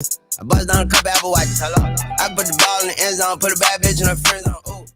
I bust down a couple Apple Watches, hello. I put the ball in the end zone, put a bad bitch in her friend zone. Ooh.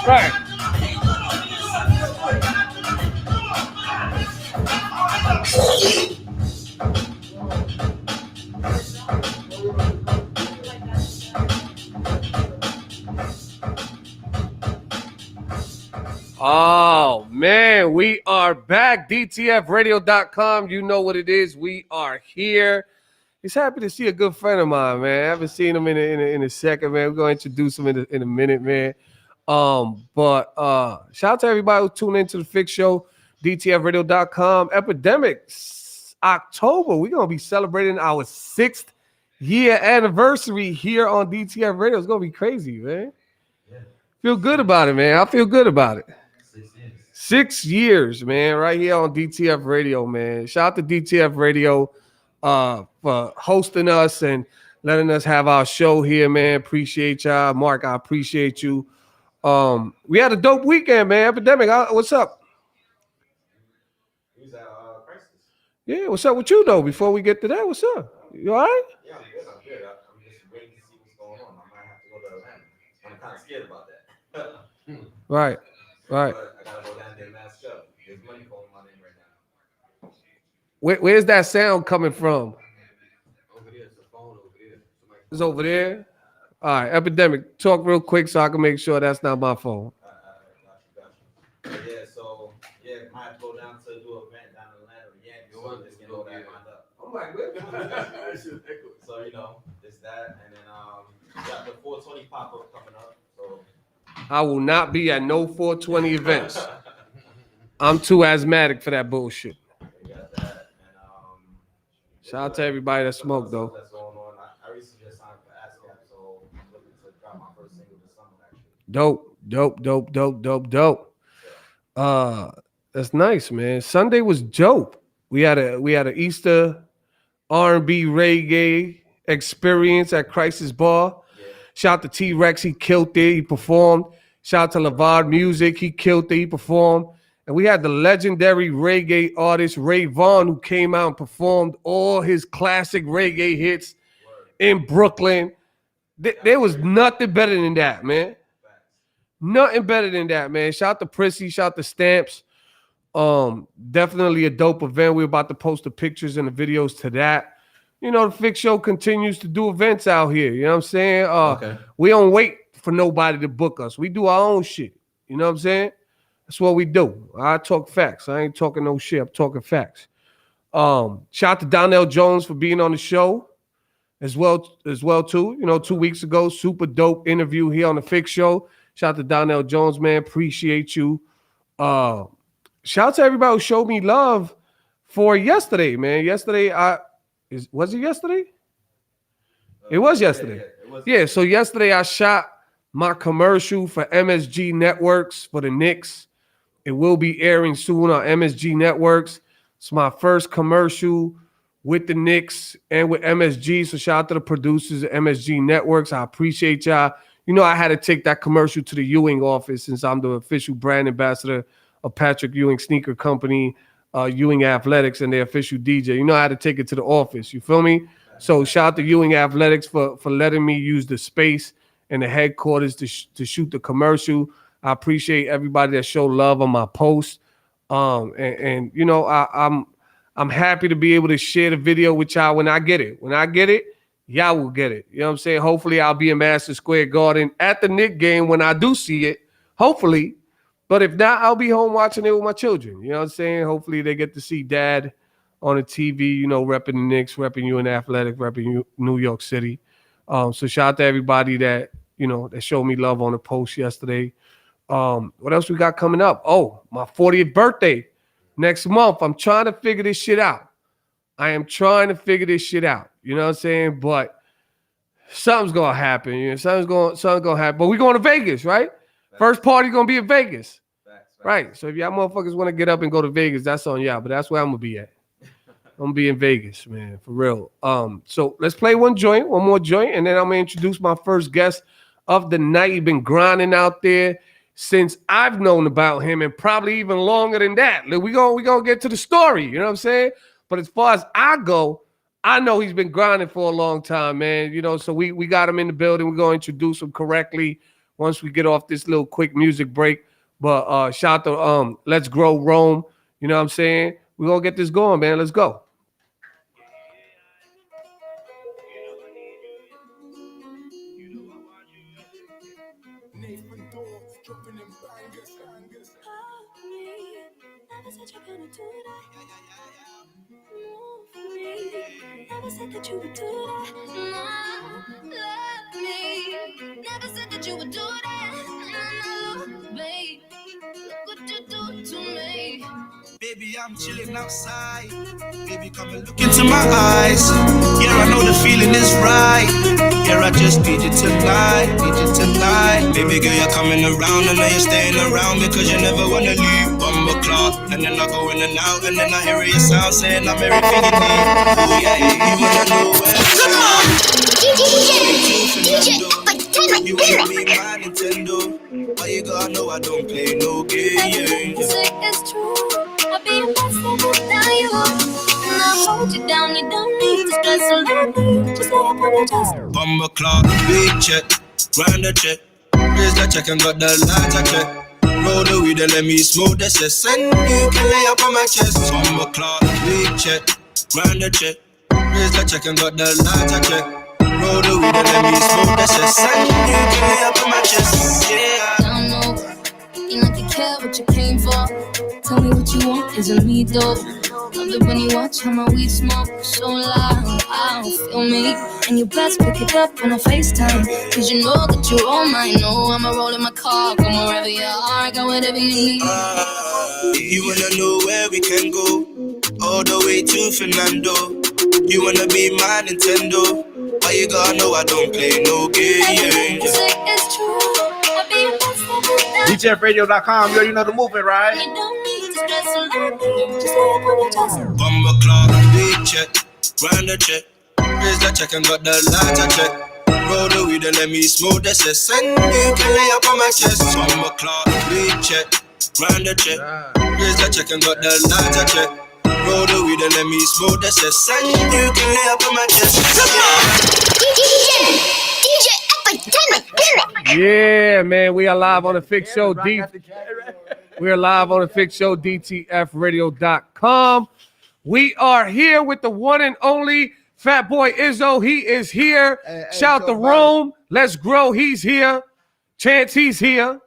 Right. Oh, man, we are back. DTFradio.com. You know what it is. We are here. He's happy to see a good friend of mine, man. I haven't seen him in a second, man. We're going to introduce him in a minute, man. But shout out to everybody who's tuning into the Fix Show, DTFradio.com. Epidemic, October. We're going to be celebrating our 6th year anniversary here on DTF Radio. It's going to be crazy, man. Yeah. Feel good about it, man. I feel good about it. 6 years, man, right here on DTF Radio, man. Shout out to DTF Radio for hosting us and letting us have our show here, man. Appreciate y'all. Mark, I appreciate you. We had a dope weekend, man. Epidemic, what's up? He's at Crisis. Yeah, what's up with you, though? Before we get to that, what's up? You all right? Yeah, I'm good. I'm just waiting to see what's going on. I might have to go to Atlanta. I'm kind of scared about that. Right. But I gotta go down there and mask up. There's money calling my name right now. Where's that sound coming from? Over there, it's a phone over there. It's over there. All right, Epidemic, talk real quick so I can make sure that's not my phone. Got you. Yeah, so might have to go down to do an event down in Atlanta. Yeah, just get all that lined up. I'm like, what? So it's that, and then got the 420 pop up coming up. So I will not be at no 420 events. I'm too asthmatic for that bullshit. we got that, and Shout out to everybody that smoked, though. That's going on. I recently just signed for ASCAP, so I'm looking to drop my first single this summer actually. Dope. That's nice, man. Sunday was dope. We had an Easter R&B reggae experience at Crisis Bar. Yeah. Shout out to T-Rex, he killed it, he performed. Shout out to Lavad Music, he killed it, he performed. And we had the legendary reggae artist Ray Vaughn, who came out and performed all his classic reggae hits in Brooklyn. There was nothing better than that, man. Nothing better than that, man. Shout out to Prissy, shout out to Stamps. Definitely a dope event. We're about to post the pictures and the videos to that. The Fix Show continues to do events out here. You know what I'm saying? Okay. We don't wait for nobody to book us. We do our own shit. You know what I'm saying? That's what we do. I talk facts. I ain't talking no shit. I'm talking facts. Shout out to Donnell Jones for being on the show as well too. 2 weeks ago, super dope interview here on the Fix Show. Shout out to Donnell Jones, man. Appreciate you. Shout out to everybody who showed me love for yesterday, man. Was it yesterday? It was yesterday. Yeah, so yesterday I shot my commercial for MSG Networks for the Knicks. It will be airing soon on MSG Networks. It's my first commercial with the Knicks and with MSG. So shout out to the producers of MSG Networks. I appreciate y'all. I had to take that commercial to the Ewing office since I'm the official brand ambassador of Patrick Ewing Sneaker Company, Ewing Athletics, and their official DJ. I had to take it to the office. You feel me? So shout out to Ewing Athletics for letting me use the space in the headquarters to shoot the commercial. I appreciate everybody that showed love on my post. And you know, I'm happy to be able to share the video with y'all when I get it. When I get it, y'all will get it. You know what I'm saying? Hopefully I'll be in Madison Square Garden at the Knicks game when I do see it. Hopefully. But if not, I'll be home watching it with my children. You know what I'm saying? Hopefully they get to see dad on the TV, you know, repping the Knicks, repping UN Athletic, repping New York City. So shout out to everybody that, you know, that showed me love on the post yesterday. What else we got coming up? Oh, my 40th birthday next month. I'm trying to figure this shit out. I am trying to figure this shit out. You know what I'm saying? But something's gonna happen. You know, something's gonna happen. But we're going to Vegas, right? First party gonna be in Vegas. Right. So if y'all motherfuckers want to get up and go to Vegas, that's on y'all. But that's where I'm gonna be at. I'm gonna be in Vegas, man, for real. So let's play one more joint, and then I'm gonna introduce my first guest of the night. He's been grinding out there since I've known about him, and probably even longer than that. We gonna get to the story, you know what I'm saying? But as far as I go, I know he's been grinding for a long time, man. You know, so we got him in the building. We're gonna introduce him correctly once we get off this little quick music break. But shout out to Let's Grow Rome. You know what I'm saying? We're gonna get this going, man. Let's go. Never said that you would do that. No, love me. Never said that you would do that. No, babe. Look what you do to me. Baby, I'm chilling outside. Baby, come and look into my eyes. Yeah, I know the feeling is right. Yeah, I just need you tonight. Baby girl, you're coming around. I know you're staying around because you never wanna leave. Bumble clock, and then I go in and out, and then I hear your sound saying I'm everything you need. Oh yeah, you wanna know where Come on, DJ, you wanna be my Nintendo. Why you gotta know I don't play no games? say it's true. I'll be your best friend without you. And I'll hold you down, you don't need to stress a lot. Just lay up on your chest. Bumble clock, big check, grind the check. Raise the check and got the lighter check. Roll the weed and let me smoke the cess. And you can lay up on my chest. Bumble clock, big check, grind the check. Raise the check and got the lighter check. Roll the weed and let me smoke the cess. And you can lay up on my chest. Yeah. Down over, you like you care what you came for. Tell me what you want, isn't me though. Love it when you watch how my weed smoke so loud. I don't feel me, and you best pick it up when I FaceTime. Cause you know that you're all mine. No, I'ma roll in my car, go wherever you are, got whatever you need. You wanna know where we can go? All the way to Fernando. You wanna be my Nintendo. Why you gotta know I don't play no games? Say it's true, I'll be your best friend without you. DJFradio.com, you already know the movement, right? You don't need to stress a lot. Just lay up on your chest. Bumble clock, big check, grind the check. Raise the check and got the lighter check. Roll the weed and let me smoke the cess. And you can lay up on my chest. Bumble clock, big check, grind the check. Raise the check and got the lighter check. Roll the weed and let me smoke the cess. And you can lay up on my chest. Yeah, man. We are live on the Fix Show. We are live on the Fix Show, DTFradio.com. We are here with the one and only Fat Boy Izzo. He is here. Shout to Rome. Let's Grow. He's here. Chance, he's here.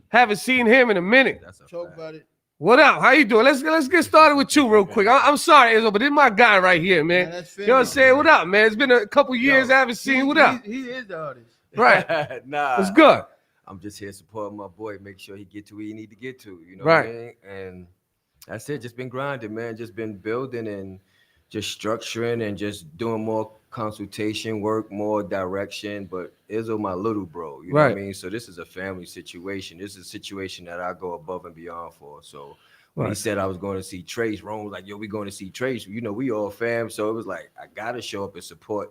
Haven't seen him in a minute. Choke about it. What up? How you doing? Let's get started with you real quick. I'm sorry, Izzo, but this is my guy right here, man. that's You know what I'm fair. saying? What up, man? It's been a couple years I haven't seen. What up? He is the artist. Right. Nah, It's good. I'm just here supporting my boy, make sure he get to where he need to get to, you know Right. what I mean? And that's it. Just been grinding, man. Just been building and just structuring and just doing more consultation work, more direction. But Izzo, my little bro, you know what I Right. mean? So this is a family situation. This is a situation that I go above and beyond for. So when he Right. said I was going to see Trace, Rome was like, yo, we going to see Trace. You know, we all fam. So it was like, I got to show up and support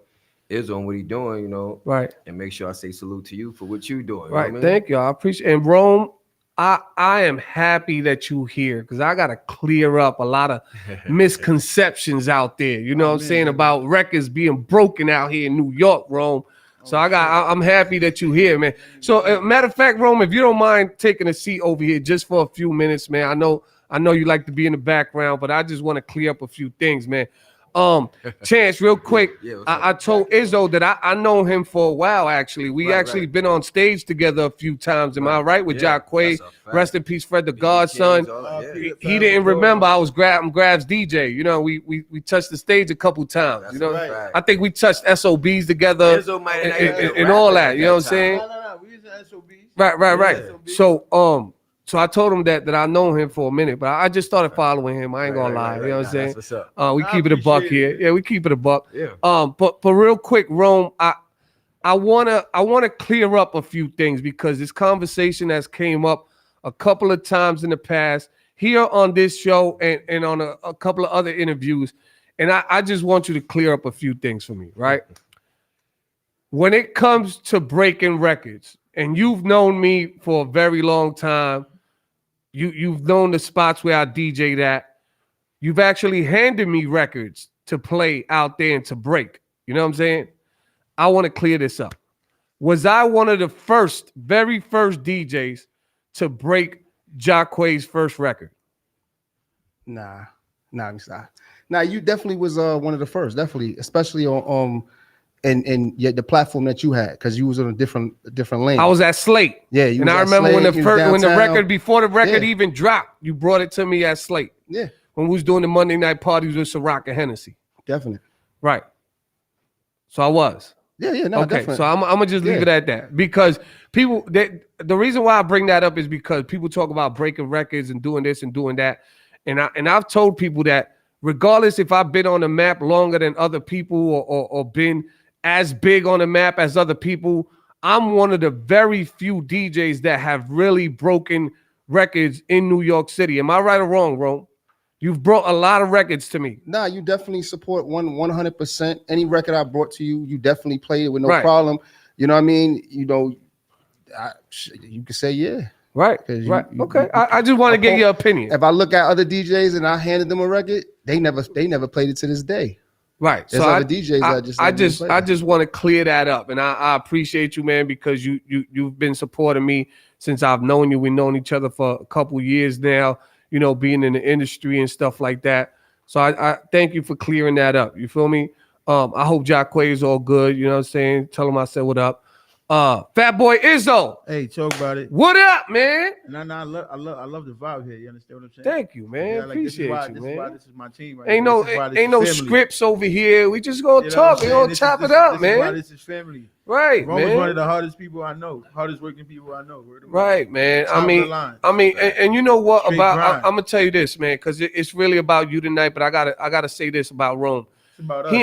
Izzo on what he doing, you know, Right. and make sure I say salute to you for what you doing. Right. You know what I mean? Thank you. I appreciate it. And Rome, I am happy that you here because I gotta clear up a lot of misconceptions out there. You know what I'm saying about records being broken out here in New York, Rome. So I'm happy that you here, man. So matter of fact, Rome, if you don't mind taking a seat over here just for a few minutes, man. I know you like to be in the background, but I just want to clear up a few things, man. Chance, real quick. Yeah, I told Izzo that I know him for a while, actually. We Right. been on stage together a few times. Am I right? With Yeah, Jacquay. that's a fact. Rest in peace, Fred the Godson. He didn't remember I was Grab's DJ. You know, we touched the stage a couple times. That's You know, a fact. I think we touched SOBs together Izzo might and, not even and, been and all rapping that. at You know what I'm that saying? No. We using SOBs. Right. Yeah. So I told him that I know him for a minute, but I just started following him. I ain't gonna lie. You know what I'm saying? That's what's up. We I keep it a buck appreciate here. it. Yeah, we keep it a buck. Yeah. But real quick, Rome, I wanna clear up a few things because this conversation has came up a couple of times in the past here on this show and on a couple of other interviews, and I just want you to clear up a few things for me, right? When it comes to breaking records, and you've known me for a very long time, you've known the spots where I DJ'd at. You've actually handed me records to play out there and to break. You know what I'm saying? I want to clear this up. Was I one of the very first DJs to break Jacquay's first record? Nah, it's not. Nah, you definitely was one of the first, definitely, especially on and yet the platform that you had, because you was on a different lane. I was at Slate. Yeah, you and was I at remember Slate, when you was when the downtown. record before the record Yeah. even dropped, you brought it to me at Slate. Yeah, When we was doing the Monday night parties with Ciroc and Hennessy. definitely. Right. So I was. Yeah, no, Okay, definitely. so I'm gonna just leave Yeah. it at that because the reason why I bring that up is because people talk about breaking records and doing this and doing that, and I've told people that regardless if I've been on the map longer than other people or been as big on the map as other people, I'm one of the very few DJs that have really broken records in New York City. Am I right or wrong, Rome? You've brought a lot of records to me. Nah, you definitely support 100%. Any record I brought to you, you definitely played it with no Right. problem. You know what I mean? You know, you can say yeah. Right. 'Cause Right. you- Okay. I just want to get your opinion. If I look at other DJs and I handed them a record, they never played it to this day. Right. There's So other DJs that just I never just played I it. just want to clear that up, and I appreciate you, man, because you've been supporting me since I've known you. We've known each other for a couple years now. You know, being in the industry and stuff like that. So I thank you for clearing that up. You feel me? I hope Jacquay is all good. You know what I'm saying? Tell him I said what up. Fat Boy Izzo, Hey, talk about it. what up, man? No, I love the vibe here. You understand what I'm saying? Thank you, man. Yeah, like, Appreciate this is why, you, this man. Is why this is my team right Ain't here. no This is why this ain't no is family. scripts over here. We just gonna You know talk. what We I'm gonna saying? chop This it up, is why man. this is family. Right, Rome is man. one of the hardest people I know, hardest working people I know. Word of mouth. Right, man. Top of the line. And you know what Straight about? grind. I'm gonna tell you this, man, because it's really about you tonight. But I gotta say this about Rome. It's about us.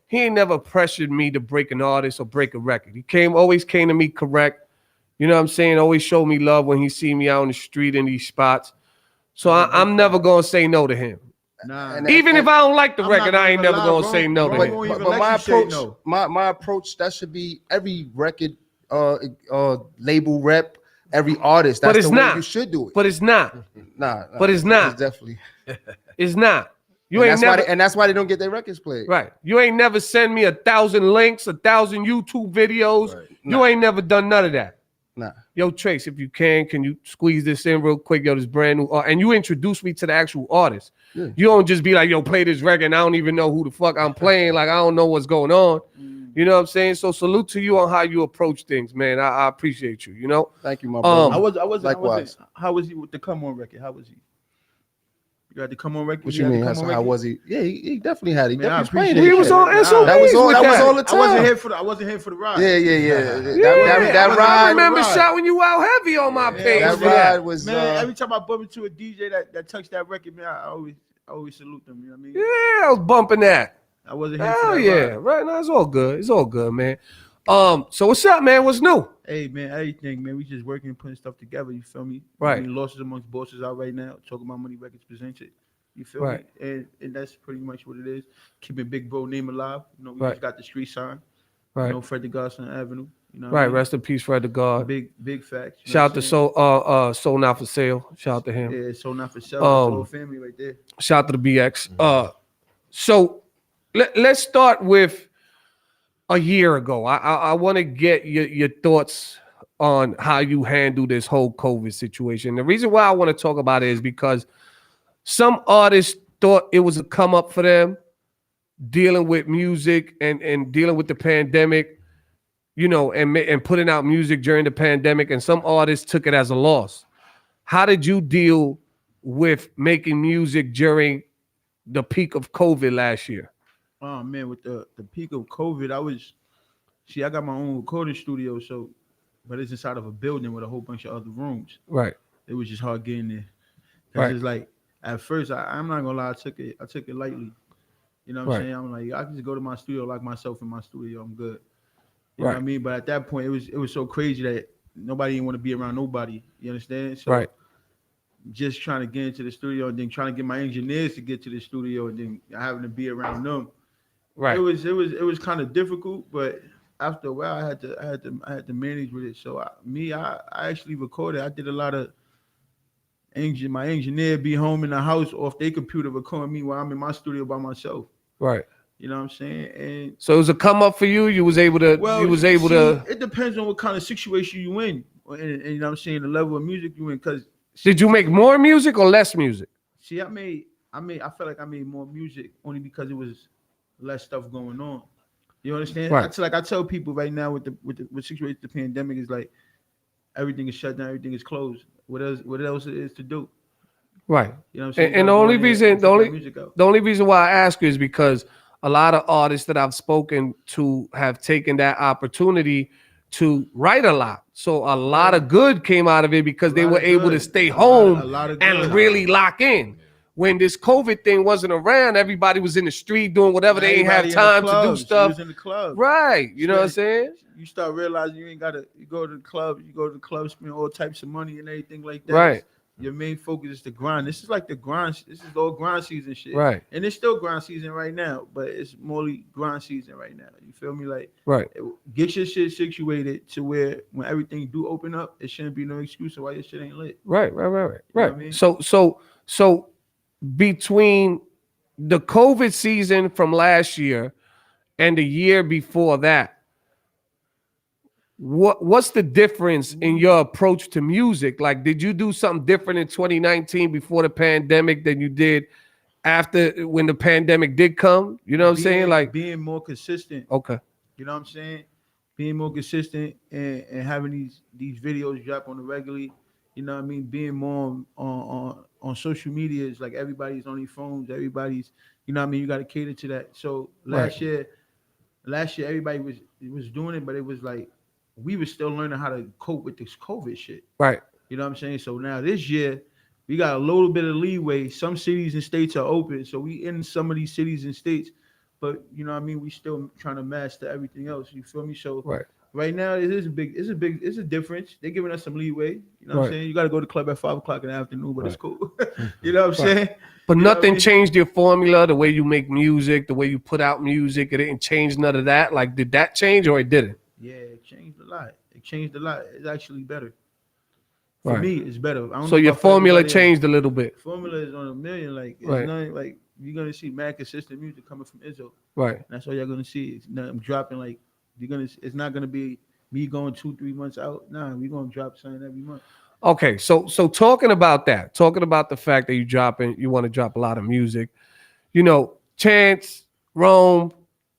He ain't never pressured me to break an artist or break a record. He always came to me correct. You know what I'm saying? Always showed me love when he see me out on the street in these spots. So I'm never gonna say no to him. Nah. And- Even if I don't like the I'm record, not I ain't gonna never lie, gonna say no to Rome him. won't But, even but let my you say approach, no. my approach, that should be every record, label rep, every artist. That's But it's the way not. you should do it. But it's not. Nah, but it's not. definitely. It's not. You And ain't that's why never. and that's why they don't get their records played. Right. You ain't never send me 1,000 links, 1,000 YouTube videos. Right. You ain't never done none of that. Nah. Yo, Trace, if you can you squeeze this in real quick? Yo, this brand new and you introduce me to the actual artist. Yeah. You don't just be like, yo, play this record, and I don't even know who the fuck I'm playing. Like, I don't know what's going on. You know what I'm saying? So salute to you on how you approach things, man. I appreciate you, you know? Thank you, my brother. I wasn't. Likewise. How was he with the Come On record? How was he? You got the Come On record? What He you had the mean? Come How On how record? was he? Yeah, he definitely had it. He Man, I definitely appreciate played He it. was that. on Nah, SOBs That was all with that was that. all the time. I wasn't here for the ride. Yeah. Yeah, That I ride. remember ride. shouting you out heavy on my page. That for that. ride was Man, every time I bump into a DJ that touched that record, man, I always salute them. You know what I mean? Yeah, I was bumping that. I wasn't here for Hell that yeah. ride. Right now, it's all good. It's all good, man. So what's up, man? What's new? Hey man, everything, man. We just working and putting stuff together. You feel me? Right. I mean, losses amongst bosses out right now. Talking about Money Records presented. You feel Right. me? And that's pretty much what it is. Keeping Big Bro name alive. You know, we Right. just got the street sign. Right. You know, Fred the Godson Avenue. You know, what Right. I mean? Rest in peace, Fred the God. Big facts. You know Shout out what to I'm saying? Soul Not for Sale. Shout out to him. Yeah, so not for sale. That's the whole family right there. Shout out to the BX. So let's start with a year ago. I want to get your thoughts on how you handle this whole COVID situation. The reason why I want to talk about it is because some artists thought it was a come up for them dealing with music and dealing with the pandemic, you know, and putting out music during the pandemic. And some artists took it as a loss. How did you deal with making music during the peak of COVID last year? Oh man, with the peak of COVID, I got my own recording studio, so but it's inside of a building with a whole bunch of other rooms. Right. It was just hard getting there. Right. It's like at first, I'm not gonna lie, I took it lightly. You know what I'm Right. saying? I'm like, I can just go to my studio, lock myself in my studio, I'm good. You know Right. what I mean? But at that point, it was so crazy that nobody didn't want to be around nobody. You understand? So Right. just trying to get into the studio and then trying to get my engineers to get to the studio and then having to be around them. Right. It was kind of difficult, but after a while, I had to manage with it. So I actually recorded. I did a lot of my engineer be home in the house off their computer recording me while I'm in my studio by myself. Right. You know what I'm saying? And So it was a come up for you. You was able to. It depends on what kind of situation you in, and you know what I'm saying, the level of music you in. Because Did you make more music or less music? see, I felt like I made more music only because it was less stuff going on. You understand? Right. I tell people right now with the situation, the pandemic is like everything is shut down, everything is closed. What else is to do? Right. You know what I'm saying? And the You gotta go only in there reason, and put that music out. the only reason why I ask you is because a lot of artists that I've spoken to have taken that opportunity to write a lot. So a lot of good came out of it because they were able to stay home and really lock in. When this COVID thing wasn't around, everybody was in the street doing whatever. They ain't have time to do stuff. Was in the club. Right. You know what I'm saying? You start realizing you ain't gotta. You go to the club. Spend all types of money and everything like that. Right. Your main focus is the grind. This is like the grind. This is all grind season shit. Right. And it's still grind season right now, but it's morely grind season right now. You feel me? Like, Right. get your shit situated to where when everything do open up, it shouldn't be no excuse of why your shit ain't lit. Right. know what I mean? So between the COVID season from last year and the year before that, what's the difference in your approach to music? Like, did you do something different in 2019 before the pandemic than you did after when the pandemic did come? You know what I'm saying? Like being more consistent. Okay. You know what I'm saying? Being more consistent and having these videos drop on the regularly. You know what I mean? Being more on social media is like everybody's on their phones. Everybody's, you know what I mean? You got to cater to that. So last year everybody was doing it, but it was like we were still learning how to cope with this COVID shit. Right. You know what I'm saying? So now this year we got a little bit of leeway. Some cities and states are open, so we in some of these cities and states, but you know what I mean? We still trying to master everything else. You feel me? So right now it's a difference. They're giving us some leeway. You know what I'm saying? You got to go to the club at 5:00 in the afternoon, but it's cool. You know what I'm saying? But You know what I nothing mean? changed your formula, the way you make music, the way you put out music. It didn't change none of that. Like, did that change or it didn't? Yeah, it changed a lot. It's actually better. For Right. me, it's better. I don't So know your about formula everybody else. changed a little bit. Formula is on a million. Like, it's Right. nothing like you're gonna see mad consistent music coming from Izzo. Right. That's all you're gonna see. It's not, I'm dropping like it's not gonna be me going 2-3 months out. Nah, we're gonna drop something every month. Okay, so talking about that, talking about the fact that you want to drop a lot of music, you know, Chance, Rome,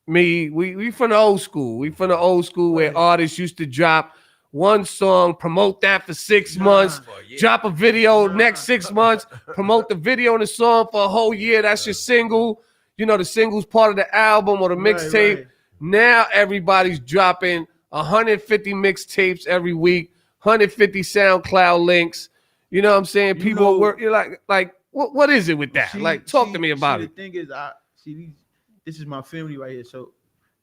me, we from the old school. We from the old school where artists used to drop one song, promote that for 6 months, drop a video next 6 months, promote the video and the song for a whole year. That's your single. You know, the single's part of the album or the mixtape. right. Now everybody's dropping 150 mixtapes every week. 150 SoundCloud links. You know what I'm saying? People work. You're like, what is it with that? Talk to me about it. The thing is, this is my family right here. So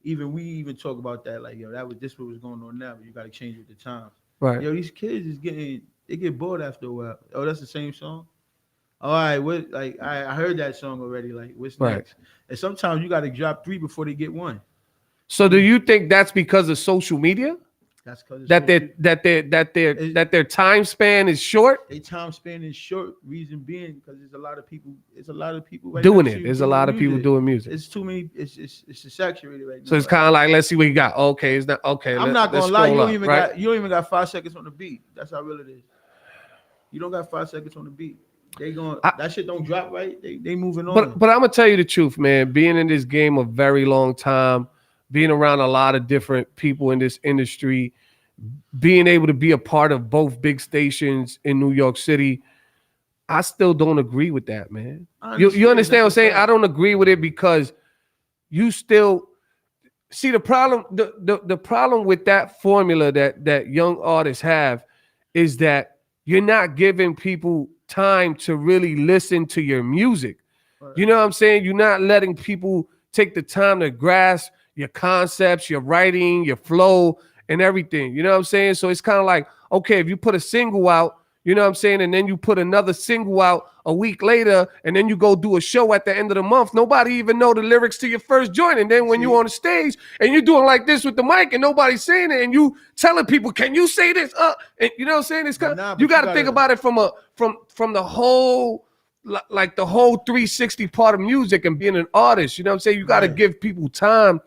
we talk about that. Like, yo, this what was going on now. But you got to change with the times. Right. Yo, these kids they get bored after a while. Oh, that's the same song. All right, what? Like, I heard that song already. Like, what's next? And sometimes you got to drop 3 before they get 1. So do you think that's because of social media? That's because their time span is short. Their time span is short. Reason being because there's a lot of people. It's a lot of people right Doing now it. There's a lot of people doing music. It's too many. It's saturated right now. So it's kind of like, let's see what you got. Okay, it's not okay. I'm not gonna lie. You don't even right? got. You don't even got 5 seconds on the beat. That's how real it is. You don't got 5 seconds on the beat. They going that shit don't drop right. They moving on. But I'm gonna tell you the truth, man. Being in this game a very long time, being around a lot of different people in this industry, being able to be a part of both big stations in New York City, I still don't agree with that, man. You understand what I'm saying? I don't agree with it because you still see the problem. The problem with that formula that young artists have is that you're not giving people time to really listen to your music. Right. You know what I'm saying? You're not letting people take the time to grasp your concepts, your writing, your flow, and everything. You know what I'm saying? So it's kind of like, okay, if you put a single out, you know what I'm saying, and then you put another single out a week later, and then you go do a show at the end of the month, nobody even know the lyrics to your first joint. And then when you're on the stage and you're doing like this with the mic and nobody's saying it, and you telling people, can you say this? And you know what I'm saying? It's kind of, you got to think about it from the whole, like the whole 360 part of music and being an artist. You know what I'm saying? You got to give people time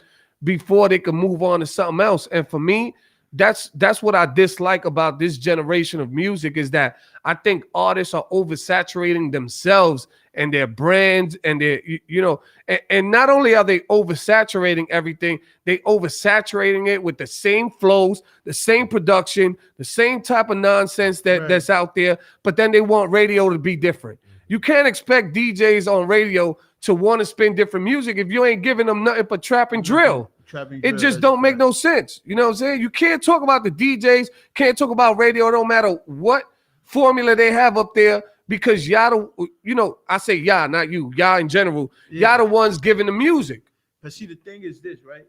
before they can move on to something else. And for me, that's what I dislike about this generation of music is that I think artists are oversaturating themselves and their brands and their, you know, and not only are they oversaturating everything, they oversaturating it with the same flows, the same production, the same type of nonsense that's out there, but then they want radio to be different. You can't expect DJs on radio to want to spin different music if you ain't giving them nothing but trap and drill. It just don't make no sense. You know what I'm saying? You can't talk about the DJs, can't talk about radio, no matter what formula they have up there, because y'all, you know, I say y'all, not you, y'all in general, y'all the ones giving the music. But see, the thing is this, right?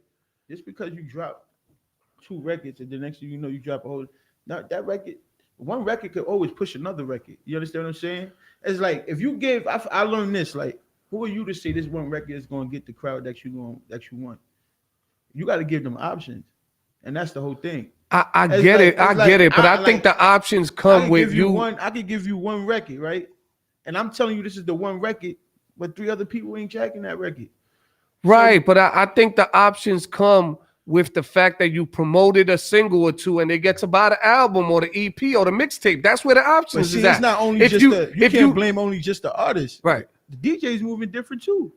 Just because you drop 2 records and the next thing you know, you drop a whole, now that record, one record could always push another record. You understand what I'm saying? It's like, if you give, I learned this, like, who are you to say this one record is going to get the crowd that you want? You got to give them options, and that's the whole thing. I get it, but I think the options come with you. I could give you one record, right? And I'm telling you, this is the one record, but 3 other people ain't jacking that record. Right, so, but I think the options come with the fact that you promoted a single or 2, and they get to buy the album or the EP or the mixtape. That's where the options is at. It's not only you can't blame only just the artist. Right. The DJ's moving different too.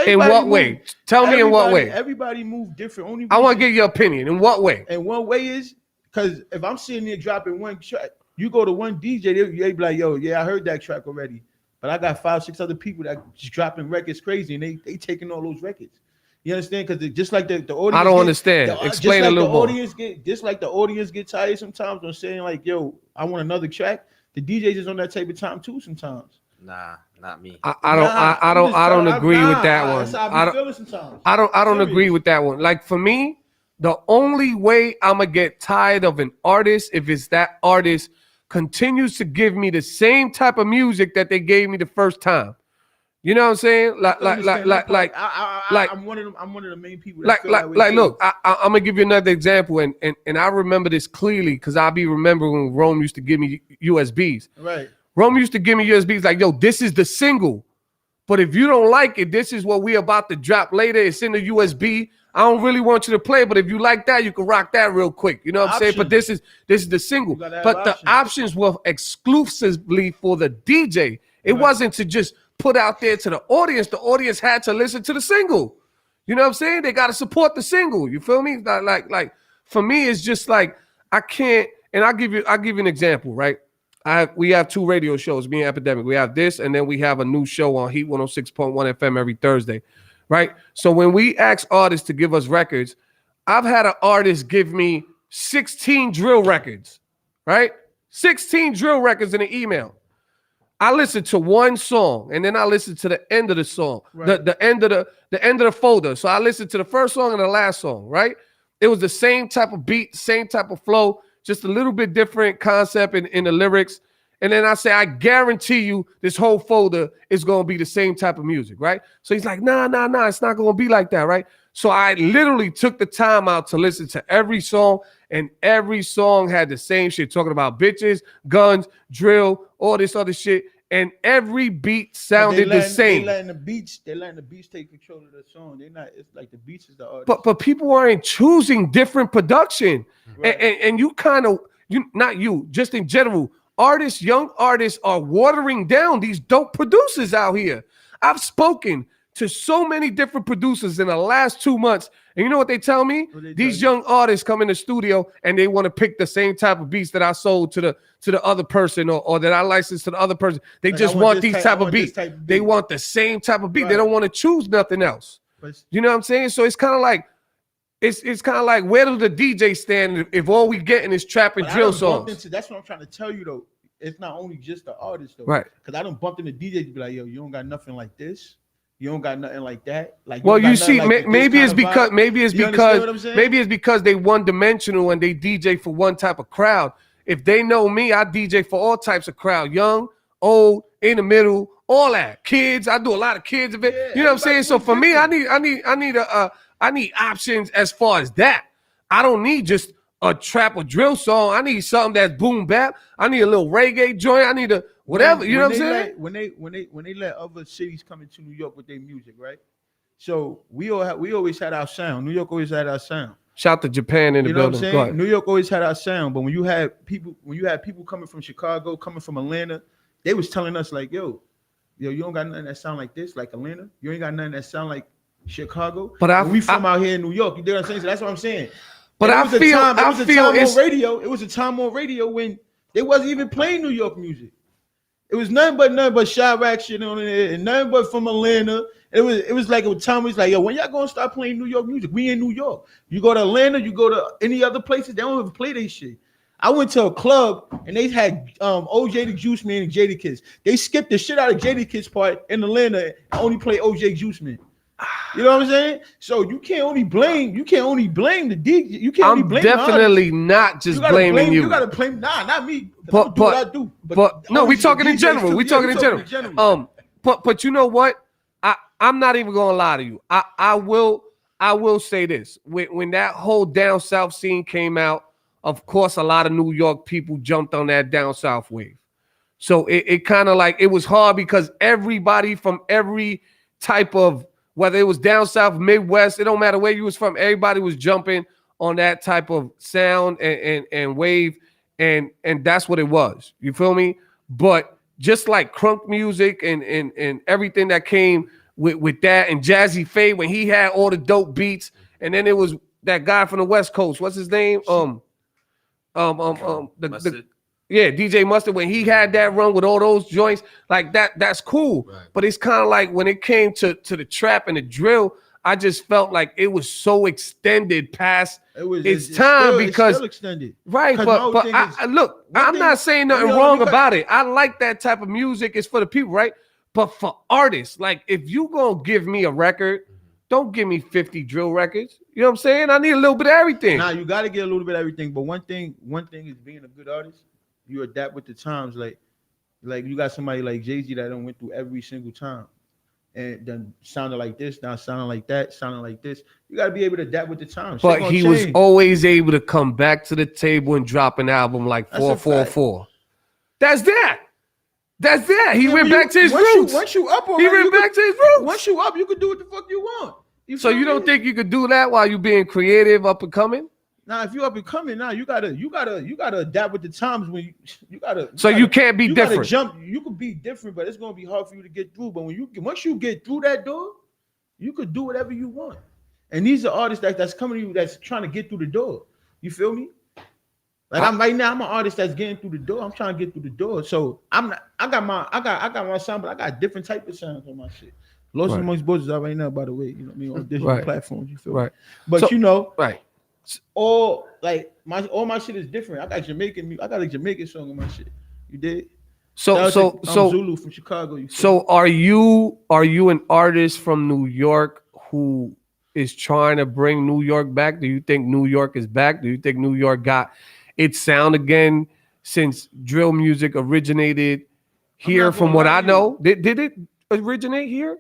In what way? Tell me in what way. Everybody move different. I want to get your opinion. In what way? And one way is because if I'm sitting there dropping one track, you go to one DJ, they be like, yo, yeah, I heard that track already. But I got 5, 6 other people that just dropping records crazy, and they taking all those records. You understand? Because just like the audience, I don't understand. Explain a little more. Just like the audience get tired sometimes on saying like, yo, I want another track. The DJs is on that type of time too sometimes. Nah, not me. I don't agree with that one. I don't agree with that one. Like for me, the only way I'm gonna get tired of an artist if it's that artist continues to give me the same type of music that they gave me the first time. You know what I'm saying? Like I'm one of them. I'm one of the main people. Look, I'm gonna give you another example, and I remember this clearly because I be remembering when Rome used to give me USBs. Right. Rome used to give me USBs like, yo, this is the single, but if you don't like it, this is what we about to drop later. It's in the USB. I don't really want you to play, but if you like that, you can rock that real quick. You know what I'm saying? But this is the single. But the options were exclusively for the DJ. It wasn't to just put out there to the audience. The audience had to listen to the single. You know what I'm saying? They got to support the single. You feel me? Like for me, it's just like I can't. And I'll give you an example, right? We have 2 radio shows, me and Epidemic. We have this, and then we have a new show on Heat 106.1 FM every Thursday, right? So when we ask artists to give us records, I've had an artist give me 16 drill records, right? 16 drill records in an email. I listened to one song, and then I listened to the end of the song, the end of the folder. So I listened to the first song and the last song, right? It was the same type of beat, same type of flow, just a little bit different concept in the lyrics. And then I say, I guarantee you this whole folder is going to be the same type of music, right? So he's like, nah, it's not going to be like that, right? So I literally took the time out to listen to every song, and every song had the same shit, talking about bitches, guns, drill, all this other shit, and every beat sounded the same. They letting the beats take control of the song. They not. It's like the beats is the artist. But people aren't choosing different production, Right. and you kind of not you, just in general, artists, young artists are watering down these dope producers out here. I've spoken to so many different producers in the last 2 months, and you know what they tell me? What they These tell you? young artists come in the studio and they want to pick the same type of beats that I sold to the other person or that I licensed to the other person. They Like, just I want this these type- I type of want this beats. type of They beat. want the same type of beat. They Right. don't want to choose nothing else. But You know what I'm saying? So it's kind of like it's kind of like, where do the DJ stand if all we getting is trap and But I drill done bumped songs? that's what I'm trying to tell you though. It's not only just the artist though, Right. Because I don't bumped into DJs to be like, yo, you don't got nothing like this. You don't got nothing like that. Like, Well, don't you got nothing see, like this maybe it's kind of because vibe. maybe it's You understand what I'm because saying? maybe it's because they one dimensional and they DJ for one type of crowd. If they know me, I DJ for all types of crowd, young, old, in the middle, all that. Kids, I do a lot of kids event. Yeah, You know what I'm saying? So everybody for me, different. I need options as far as that. I don't need just a trap or drill song. I need something that's boom bap. I need a little reggae joint. I need a whatever. You know what I'm saying? When they let other cities come into New York with their music, right? So we always had our sound. New York always had our sound. Shout to Japan in the You know what I'm building. Go saying? ahead. New York always had our sound, but when you had people coming from Chicago, coming from Atlanta, they was telling us like, yo, you don't got nothing that sound like this, like Atlanta. You ain't got nothing that sound like Chicago. But When we from out here in New York. You know what I'm saying? So that's what I'm saying. But And I feel on radio. It was a time on radio when they wasn't even playing New York music. It was nothing but Chirac shit on it, and nothing but from Atlanta. It was like a time was like, yo, when y'all gonna start playing New York music? We in New York. You go to Atlanta, you go to any other places, they don't even play their shit. I went to a club and they had OJ the Juice Man and Jadakiss. They skipped the shit out of Jadakiss part in Atlanta and only play OJ Juice Man. You know what I'm saying? So you can't only blame the DJ. You can't only I'm blame the artist. definitely not just blaming you. You gotta blame not me. But Do what I do. But no, we obviously talking the in DJs general. too. We Yeah, talking in general. But you know what? I'm not even gonna lie to you. I will say this. When that whole down south scene came out, of course, a lot of New York people jumped on that down south wave. So it kind of like it was hard because everybody from every type of, whether it was down south, Midwest, it don't matter where you was from, everybody was jumping on that type of sound and wave, and that's what it was. You feel me? But just like crunk music and everything that came with that, and Jazzy Faye when he had all the dope beats, and then it was that guy from the West Coast. What's his name? Yeah, DJ Mustard, when he had that run with all those joints, like that's cool. Right. But it's kind of like when it came to the trap and the drill, I just felt like it was so extended past it's time still, because it's still extended. right. 'Cause But my thing is- look, one I'm thing- not saying nothing you know, wrong because- about it. I like that type of music. It's for the people, right? But for artists, like if you gonna give me a record, don't give me 50 drill records. You know what I'm saying? I need a little bit of everything. Now you got to get a little bit of everything, but one thing is being a good artist. You adapt with the times. Like you got somebody like Jay-Z that done went through every single time, and then sounded like this, now sounding like that, sounding like this. You got to be able to adapt with the times. Shit But gonna he was change. always able to come back to the table and drop an album like That's a 444. That's that. That's that. He Yeah, went when back you- to his roots. Once you up, He already, went you back to his could- roots. Once you up, you can do what the fuck you want. So feel you don't me? think you could do that while you being creative, up and coming? Now, if you up and coming, now you gotta adapt with the times. When you gotta. So you can't be you gotta different. jump. You could be different, but it's gonna be hard for you to get through. But once you get through that door, you could do whatever you want. And these are artists that's coming to you that's trying to get through the door. You feel me? Like I'm right now, I'm an artist that's getting through the door. I'm trying to get through the door. So I got my sound, but I got different type of sounds on my shit. Lost Right. Amongst Boys is out right now, by the way. You know what I mean? On digital Right. platforms. You feel me? Right. But So- you know, Right. all my shit is different. I got a Jamaican song on my shit. You did? So Zulu from Chicago. You feel me? So are you an artist from New York who is trying to bring New York back? Do you think New York is back? Do you think New York got its sound again since drill music originated here? not From gonna what lie I to you. know, did it originate here?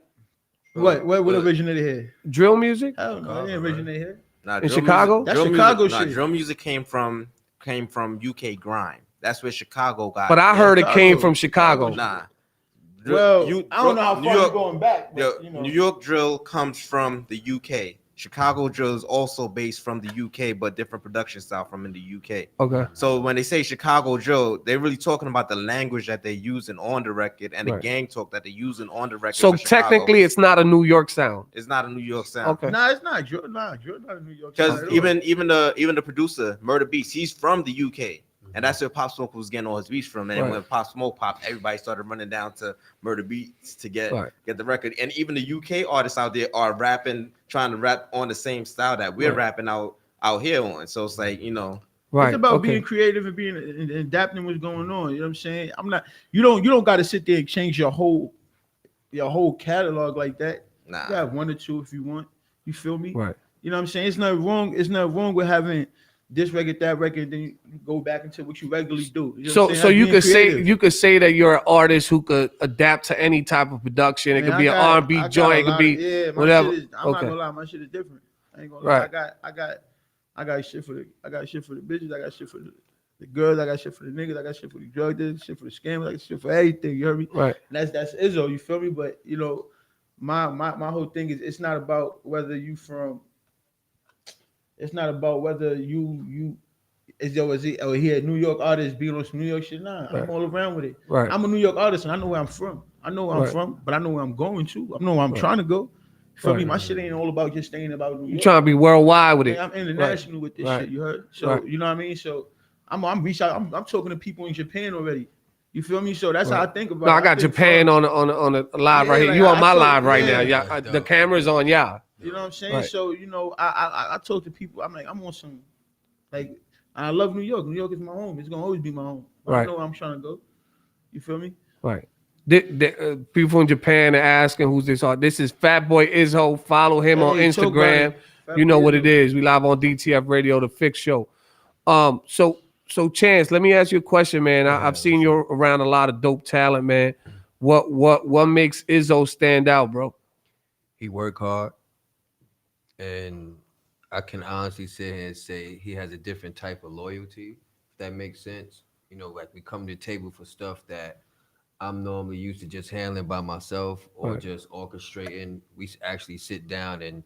What originated here? Drill music? I don't know. It didn't originate here. Nah, In drill Chicago? music, That's drill Chicago music, shit. Drill music came from UK grime. That's where Chicago got. But I it. heard it came Chicago. from Chicago. Nah. Well, I don't know how New far York, you're going back, but Yo, you know. New York drill comes from the UK. Chicago drill is also based from the UK, but different production style from in the UK. Okay. So when they say Chicago drill, they're really talking about the language that they're using on the record and the Right. gang talk that they're using on the record. So for Chicago. technically, it's not a New York sound. It's not a New York sound. Okay. Nah, it's not. Drill not in New York. Because Not at all. even the producer, Murder Beats, he's from the UK. And that's where Pop Smoke was getting all his beats from. And Right. when Pop Smoke popped, everybody started running down to Murder Beats to get Right. the record. And even the UK artists out there are rapping, trying to rap on the same style that we're Right. rapping out here on. So it's like, you know. Right. It's about okay. being creative and being and adapting what's going on. You know what I'm saying? I'm not. You don't got to sit there and change your whole catalog like that. Nah. You have one or two if you want. You feel me? Right. You know what I'm saying? It's not wrong. It's not wrong with having this record, that record, then you go back into what you regularly do. You know what I'm saying? So That's you being could say creative. that you're an artist who could adapt to any type of production. It Man, could be I an got- R&B I got joint. a It could lot be of- yeah, my whatever. shit is- I'm not Okay. gonna lie, my shit is different. I ain't gonna Right. lie. I got shit for the bitches. I got shit for the girls. I got shit for the niggas. I got shit for the drug dealers. Shit for the scammers. I got shit for everything. You heard me? Right. And that's Izzo. You feel me? But you know, my whole thing is it's not about whether you from. It's not about whether you. Is he a New York artist being on some New York shit? Nah, Right. I'm all around with it. Right. I'm a New York artist and I know where I'm from. I know where I'm Right. from, but I know where I'm going to. I know where I'm Right. trying to go. You feel me? Right. My shit ain't all about just staying about New You York. trying to be worldwide with it. Man, I'm international with this Right. shit. You heard? So Right. you know what I mean. So I'm reaching out. I'm talking to people in Japan already. You feel me? So that's how I think about. No, it. I got think Japan far. on a live Yeah, right here. like, You on I my told- live right yeah. now. Y'all, the camera's on y'all. You know what I'm saying? Right. So you know, I talk to people. I'm like, I'm on some, like, I love New York. New York is my home. It's gonna always be my home. Right. I know where I'm trying to go. You feel me? Right. People in Japan are asking who's this artist. This is Fatboy Izzo. Follow him on Hey, talk about Instagram. it. Fat You know Boy what Izzo. it is. We live on DTF Radio, the Fix Show. So Chance, let me ask you a question, man. I've seen you around a lot of dope talent, man. What makes Izzo stand out, bro? He work hard, and I can honestly sit here and say he has a different type of loyalty. If that makes sense. You know, like we come to the table for stuff that I'm normally used to just handling by myself or Right. just orchestrating. We actually sit down and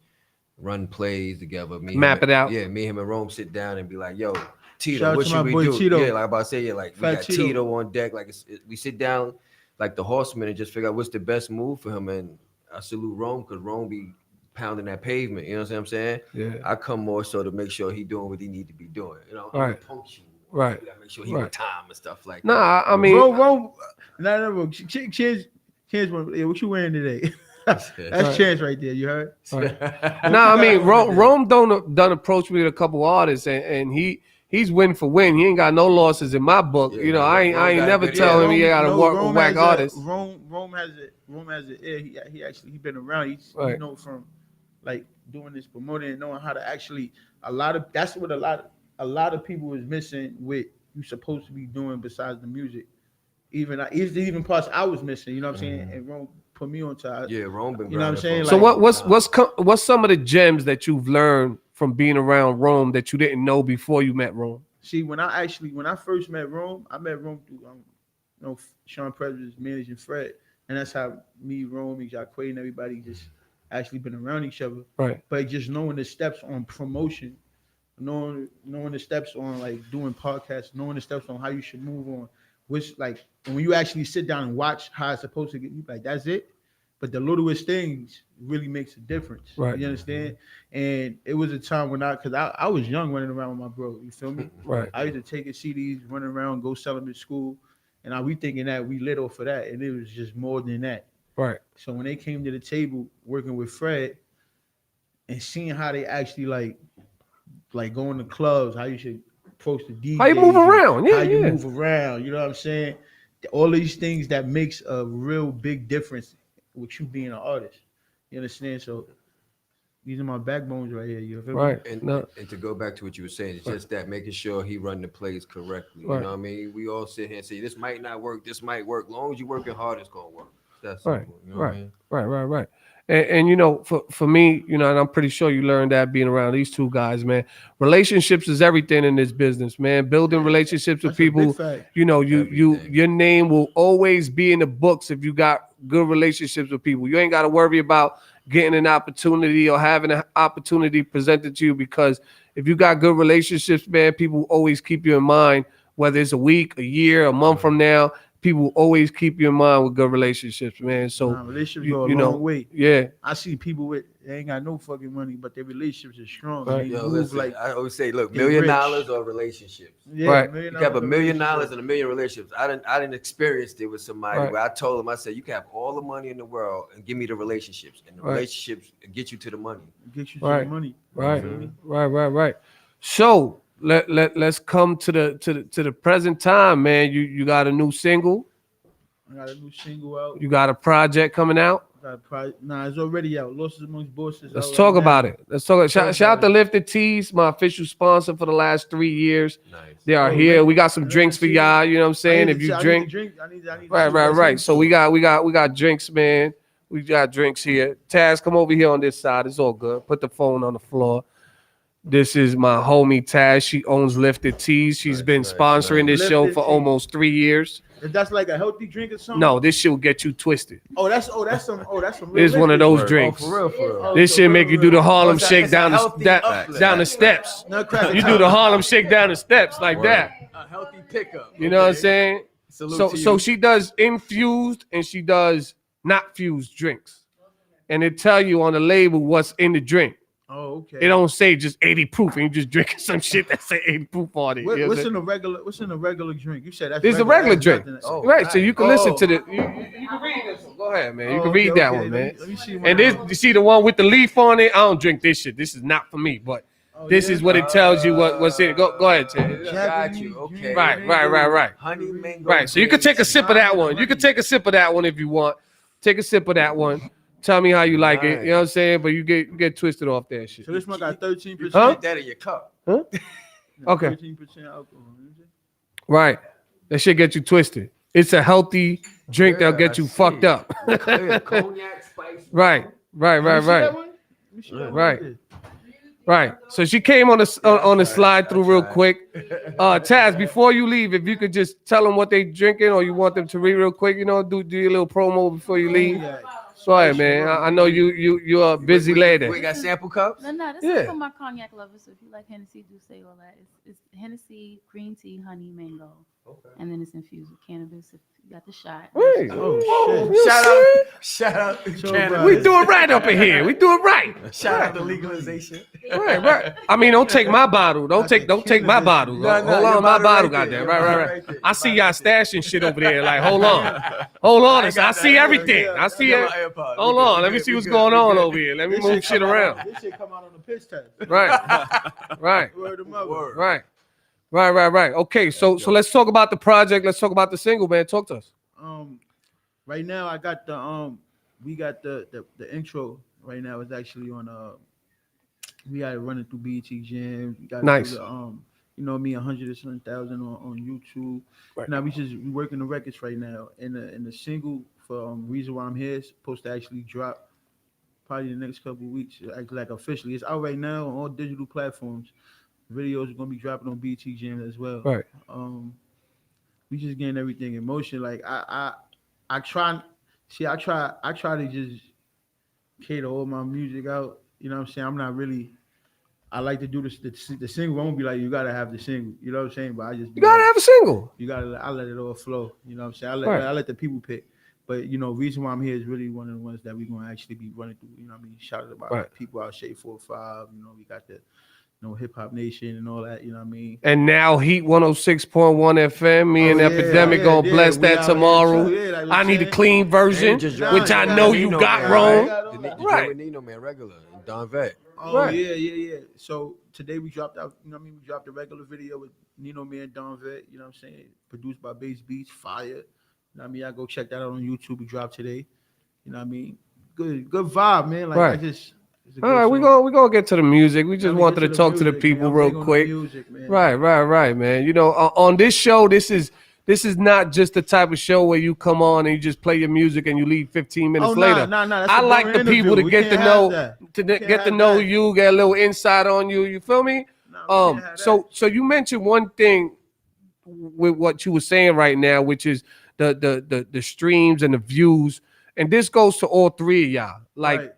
run plays together. Map it out. Yeah, me, him, and Rome sit down and be like, "Yo, Tito, Shout out what to should my we boy do?" Tito. Yeah, like I'm about to say, yeah, like we Fat got Tito. Tito on deck. Like we sit down like the horsemen and just figure out what's the best move for him. And I salute Rome because Rome be pounding that pavement. You know what I'm saying? Yeah. I come more so to make sure he doing what he need to be doing. You know, Right. punctual. Right. You gotta make sure he Right. on time and stuff like that. Nah, I mean, Rome. No. Chance, what you wearing today? That's Right. Chance right there. You heard? nah, I mean, Rome done approach me with a couple artists, and he's win for win. He ain't got no losses in my book. Yeah, you know, Rome I ain't got a never good tell ear. him he got to work with whack artists. Rome has an ear. He been around. He Right. know from like doing this promoting and knowing how to actually that's what a lot of people is missing with you supposed to be doing besides the music. Even parts I was missing, you know what I'm saying? And Rome put me on top. Yeah, Rome been You know what I'm grinding saying? for a So Like- what's some of the gems that you've learned from being around Rome that you didn't know before you met Rome? See, when I first met Rome, I met Rome through Sean President's managing Fred, and that's how me, Rome, and Jacquay, and everybody just actually been around each other. Right. But just knowing the steps on promotion, knowing the steps on like doing podcasts, knowing the steps on how you should move on, which like when you actually sit down and watch how it's supposed to get, you like that's it. But the littlest things really makes a difference. Right. You understand? And it was a time when I was young running around with my bro. You feel me? Right. I used to take his CDs, run around, go sell them at school. And we thinking that we lit off of that. And it was just more than that. Right. So when they came to the table working with Fred and seeing how they actually like going to clubs, how you should approach the DJs. How you move around? Yeah, how you yeah. move around. You know what I'm saying? All these things that makes a real big difference with you being an artist. You understand? So these are my backbones right here. You feel me? Right. And, No. and to go back to what you were saying, it's just that making sure he run the plays correctly. Right. You know what I mean? We all sit here and say this might not work, this might work. As long as you're working hard, it's gonna work. That's Right. simple. You know Right. what I mean? Right. And you know, for me, you know, and I'm pretty sure you learned that being around these two guys, man. Relationships is everything in this business, man. Building relationships with That's a big people, fact. you know, Everything. your name will always be in the books if you got good relationships with people. You ain't got to worry about getting an opportunity or having an opportunity presented to you, because if you got good relationships, man, people always keep you in mind, whether it's a week, a year, a month from now. People will always keep you in mind with good relationships, man. So Relationships you- go a you know, long way. yeah, I see people with they ain't got no fucking money, but their relationships are strong. Right. They Yo, move listen, like I always say, look, they $1 million rich. or relationships. yeah, Right. You can have $1 million and a million relationships. I didn't experience it with somebody Right. where I told him, I said, you can have all the money in the world and give me the relationships, and the Right. relationships get you to the money. Get you to Right. the money. right, You feel me? right. So let's come to the present time, man. You got a new single, I got a new single out. you got a project coming out. Nah, it's already out. Losses Amongst Bosses. Let's out talk right about now. it. Let's talk. Talk Shout out about to it. Lifted Tees, my official sponsor for the last 3 years. Nice. They are Oh, here. Lifted- We got some Lifted drinks for Tees. y'all. You know what I'm saying? If you drink, I need to right. see that So we got drinks, man. We got drinks here. Taz, come over here on this side. It's all good. Put the phone on the floor. This is my homie Taz. She owns Lifted Tees. She's Nice, been nice, sponsoring nice. this show Lifted for Tees. almost 3 years. If that's like a healthy drink or something. No, this shit will get you twisted. That's some. That's some. This is one of those drinks. Oh, for real. This shit make you do the Harlem it's a- Shake it's a down healthy uplift. down the steps. No crack. You do the Harlem Shake down the steps like Word. that. A healthy pickup. You know what I'm saying? Salute to So you. she does infused and she does not fused drinks, and it tell you on the label what's in the drink. Oh, okay. It don't say just 80 proof, and you just drinking some shit that say 80 proof on it. You know what I'm What's saying? in a regular? What's in a regular drink? You said that's. This is a regular that's drink, nothing- Oh, right? So you can listen Oh. to the. You can read this one. Go ahead, man. You Oh, can read okay, that okay. one, man. Let me see. And this, you see the one with the leaf on it. I don't drink this shit. This is not for me. But this is what it tells you what's in it. Go ahead, Ted. Got you. Okay. Right. Honey mango. Right. So you can take a sip of that one. You can take a sip of that one if you want. Take a sip of that one. Tell me how you like it. You know what I'm saying? But you get twisted off that shit. So this one got 13%. Huh? Get that in your cup. Okay. 13% alcohol. Right. That shit get you twisted. It's a healthy drink that'll Yeah, get you I fucked see. up. Cognac spice. Right. Right. So she came on the slide through real quick. Taz, before you leave, if you could just tell them what they drinking, or you want them to read real quick, you know, do your little promo before you leave. Go ahead, man. I know you're a busy lady. We got sample cups. No, this Yeah. is for my cognac lovers. So if you like Hennessy, do say all that. It's Hennessy, green tea, honey, mango, and then it's infused with cannabis. If you got the shot. Hey. Oh shit. Shout out to So, Canada. We do it right up in here. We do it right. Shout out to legalization. Right. I mean, don't take my bottle. Don't take my bottle. No, Hold your on, my bottle bottle, right there. goddamn. Your bottle Right. right there. I see y'all stashing shit over there. Like, hold on. I see everything. I see it. Hold on. Let me see what's going on over here. Let me move shit around. This shit come out on the pitch test. Right. Word of mother. Right. Okay, so let's talk about the project. Let's talk about the single, man. Talk to us. Right now I got we got the intro right now. It's actually on we got it running through BET Jam. We got Nice. it through you know me, 100,000 on YouTube. Right. Now we working the records right now, and the single for Reason Why I'm Here is supposed to actually drop probably the next couple of weeks, like officially. It's out right now on all digital platforms. Videos are gonna be dropping on BET Jam as well. Right. We just getting everything in motion. Like I try to just cater all my music out. You know what I'm saying? I'm not really. I like to do this. The single. I won't be like, you gotta have the single. You know what I'm saying? But I just You gotta have a single. I let it all flow. You know what I'm saying? Right. I let the people pick. But you know, Reason Why I'm Here is really one of the ones that we're gonna actually be running through. You know what I mean? Shouted about Right. people out Shade 4-5. You know, we got the Hip Hop Nation and all that. You know what I mean? And now Heat 106.1 FM. Me and Epidemic gonna bless we that out here tomorrow. too, yeah, like I need a saying. clean version, which I know you got wrong. The Right. with Nino man regular. Don Vet. Oh Right. yeah. So today we dropped out. You know what I mean? We dropped a regular video with Nino Man, Don Vet. You know what I'm saying? Produced by Bass Beats, fire. You know what I mean? I go check that out on YouTube. We dropped today. You know what I mean? Good vibe, man. Like Right. I just. All right, we gonna get to the music. We just wanted to talk to the people real quick. Right, man. You know, on this show, this is This is not just the type of show where you come on and you just play your music and you leave 15 minutes later. I like the people to get to know get to know you, get a little insight on you. You feel me? So you mentioned one thing with what you were saying right now, which is the streams and the views, and this goes to all three of y'all. Like,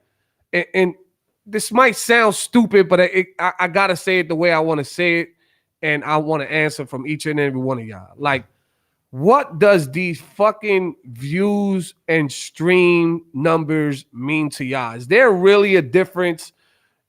and this might sound stupid, but I gotta say it the way I want to say it, and I want to answer from each and every one of y'all. Like, what does these fucking views and stream numbers mean to y'all? Is there really a difference?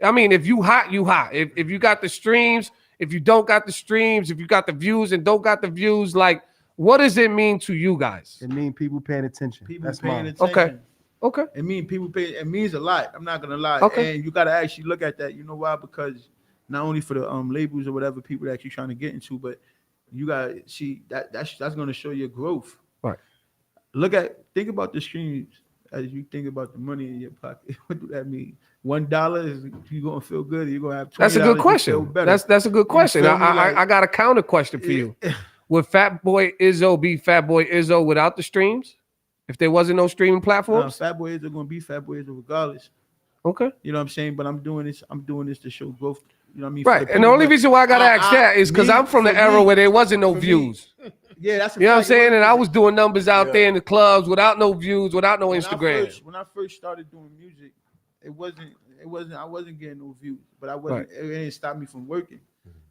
I mean, if you hot, you hot. If you got the streams, if you don't got the streams, if you got the views and don't got the views, like, what does it mean to you guys? It means people paying attention. People paying attention. Okay. It means people pay. It means a lot. I'm not gonna lie. Okay. And you gotta actually look at that. You know why? Because not only for the labels or whatever people that you're trying to get into, but you gotta see that's gonna show your growth. Right. Think about the streams as you think about the money in your pocket. What do that mean? $1 is you gonna feel good. You're gonna have $20. That's a good question. That's a good question. I got a counter question for you. Would Fatboy Izzo be Fatboy Izzo without the streams? If there wasn't no streaming platforms? Fatboy Izzo gonna be Fatboy Izzo regardless. Okay. You know what I'm saying? But I'm doing this to show growth. You know what I mean? Right. And the only reason why I gotta ask that is because I'm from the era where there wasn't no views. Yeah, that's you know what I'm saying? And I was doing numbers out there in the clubs without no views, without no Instagram. When I first started doing music, I wasn't getting no views, but it didn't stop me from working.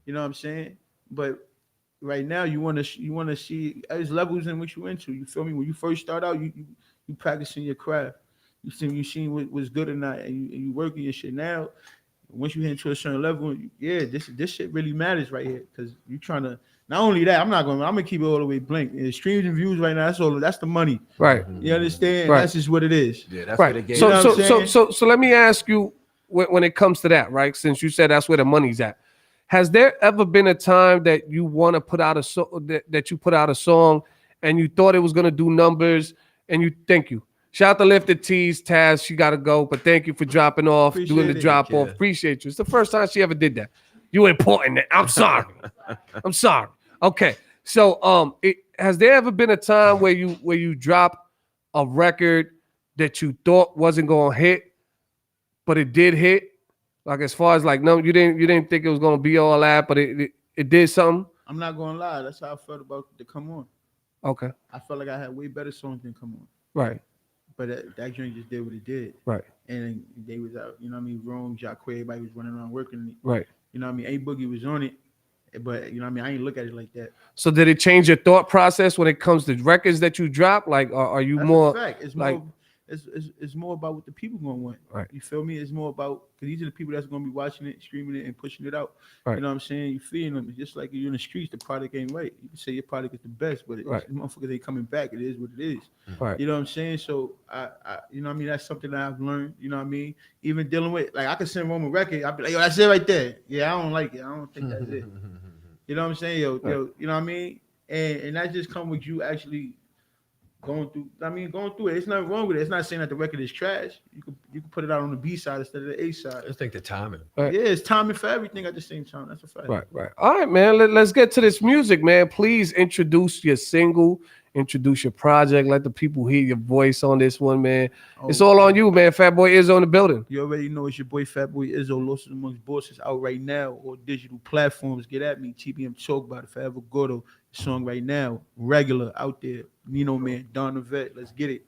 You know what I'm saying? But right now you want to see there's levels in which you into. You feel me? When you first start out, you practicing your craft. You seen what's good or not, and you working your shit. Now, once you hit into a certain level, this shit really matters right here, because you trying to. Not only that, I'm gonna keep it all the way blank. And streams and views right now, that's the money. Right. You understand? Right. That's just what it is. Yeah, that's right. what the game. So let me ask you, when it comes to that, right? Since you said that's where the money's at, has there ever been a time that you want to put out a that you put out a song and you thought it was gonna do numbers, and you thank you. Shout out to Lifted Tees, Taz. She gotta go, but thank you for dropping off, doing the drop off. Appreciate you. It's the first time she ever did that. You important. I'm sorry. I'm sorry. Okay. So has there ever been a time where you drop a record that you thought wasn't gonna hit, but it did hit? Like, as far as like, no, you didn't think it was gonna be all that, but it did something. I'm not gonna lie. That's how I felt about the Come On. Okay. I felt like I had way better songs than Come On. Right. But that joint just did what it did. Right. And they was out, you know what I mean? Rome, Jacque, everybody was running around working. Right. You know what I mean? A Boogie was on it, but you know what I mean? I ain't look at it like that. So did it change your thought process when it comes to records that you drop? Like, are you That's more a fact. It's like? more, it's more about what the people gonna want. Right. You feel me? It's more about, because these are the people that's gonna be watching it, streaming it, and pushing it out. Right. You know what I'm saying? You feeling them. It's just like you're in the streets, the product ain't right. You can say your product is the best, but motherfuckers ain't coming back. It is what it is. Right. You know what I'm saying? So I you know what I mean? That's something that I've learned. You know what I mean? Even dealing with, like, I could send Roman record. I'll be like, yo, that's it right there. Yeah, I don't like it. I don't think that's it. You know what I'm saying? Yo, you know what I mean? And that just come with you actually going through it. It's nothing wrong with it. It's not saying that the record is trash. You could put it out on the B side instead of the A side. Just think the timing. Right. Yeah, it's timing for everything at the same time. That's a fact. Right. All right, man. Let's get to this music, man. Please introduce your single, introduce your project. Let the people hear your voice on this one, man. It's all on you, man. Fatboy Izzo in the building. You already know it's your boy Fatboy Izzo. Losses Amongst Bosses out right now on digital platforms. Get at me. TBM Talk About It. Forever Gordo. The song right now. Regular out there. Nino Man. Don the Vet. Let's get it.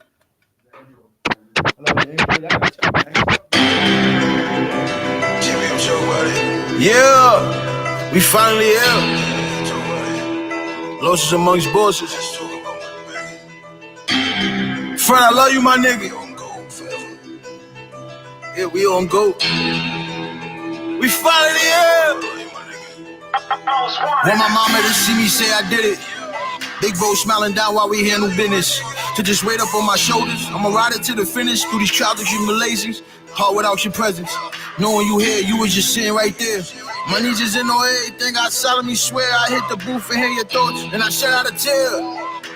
Yeah. We finally here. Losses Amongst Bosses. Friend, I love you, my nigga. Yeah, we on go. We finally here. Want my mama to see me say I did it. Big bro smiling down while we handle business. To just wait up on my shoulders. I'ma ride it to the finish. Through these trials and tribulations. Hard without your presence. Knowing you here, you was just sitting right there. My knees is in on everything. I solemnly swear I hit the booth and hear your thoughts. And I shed out a tear.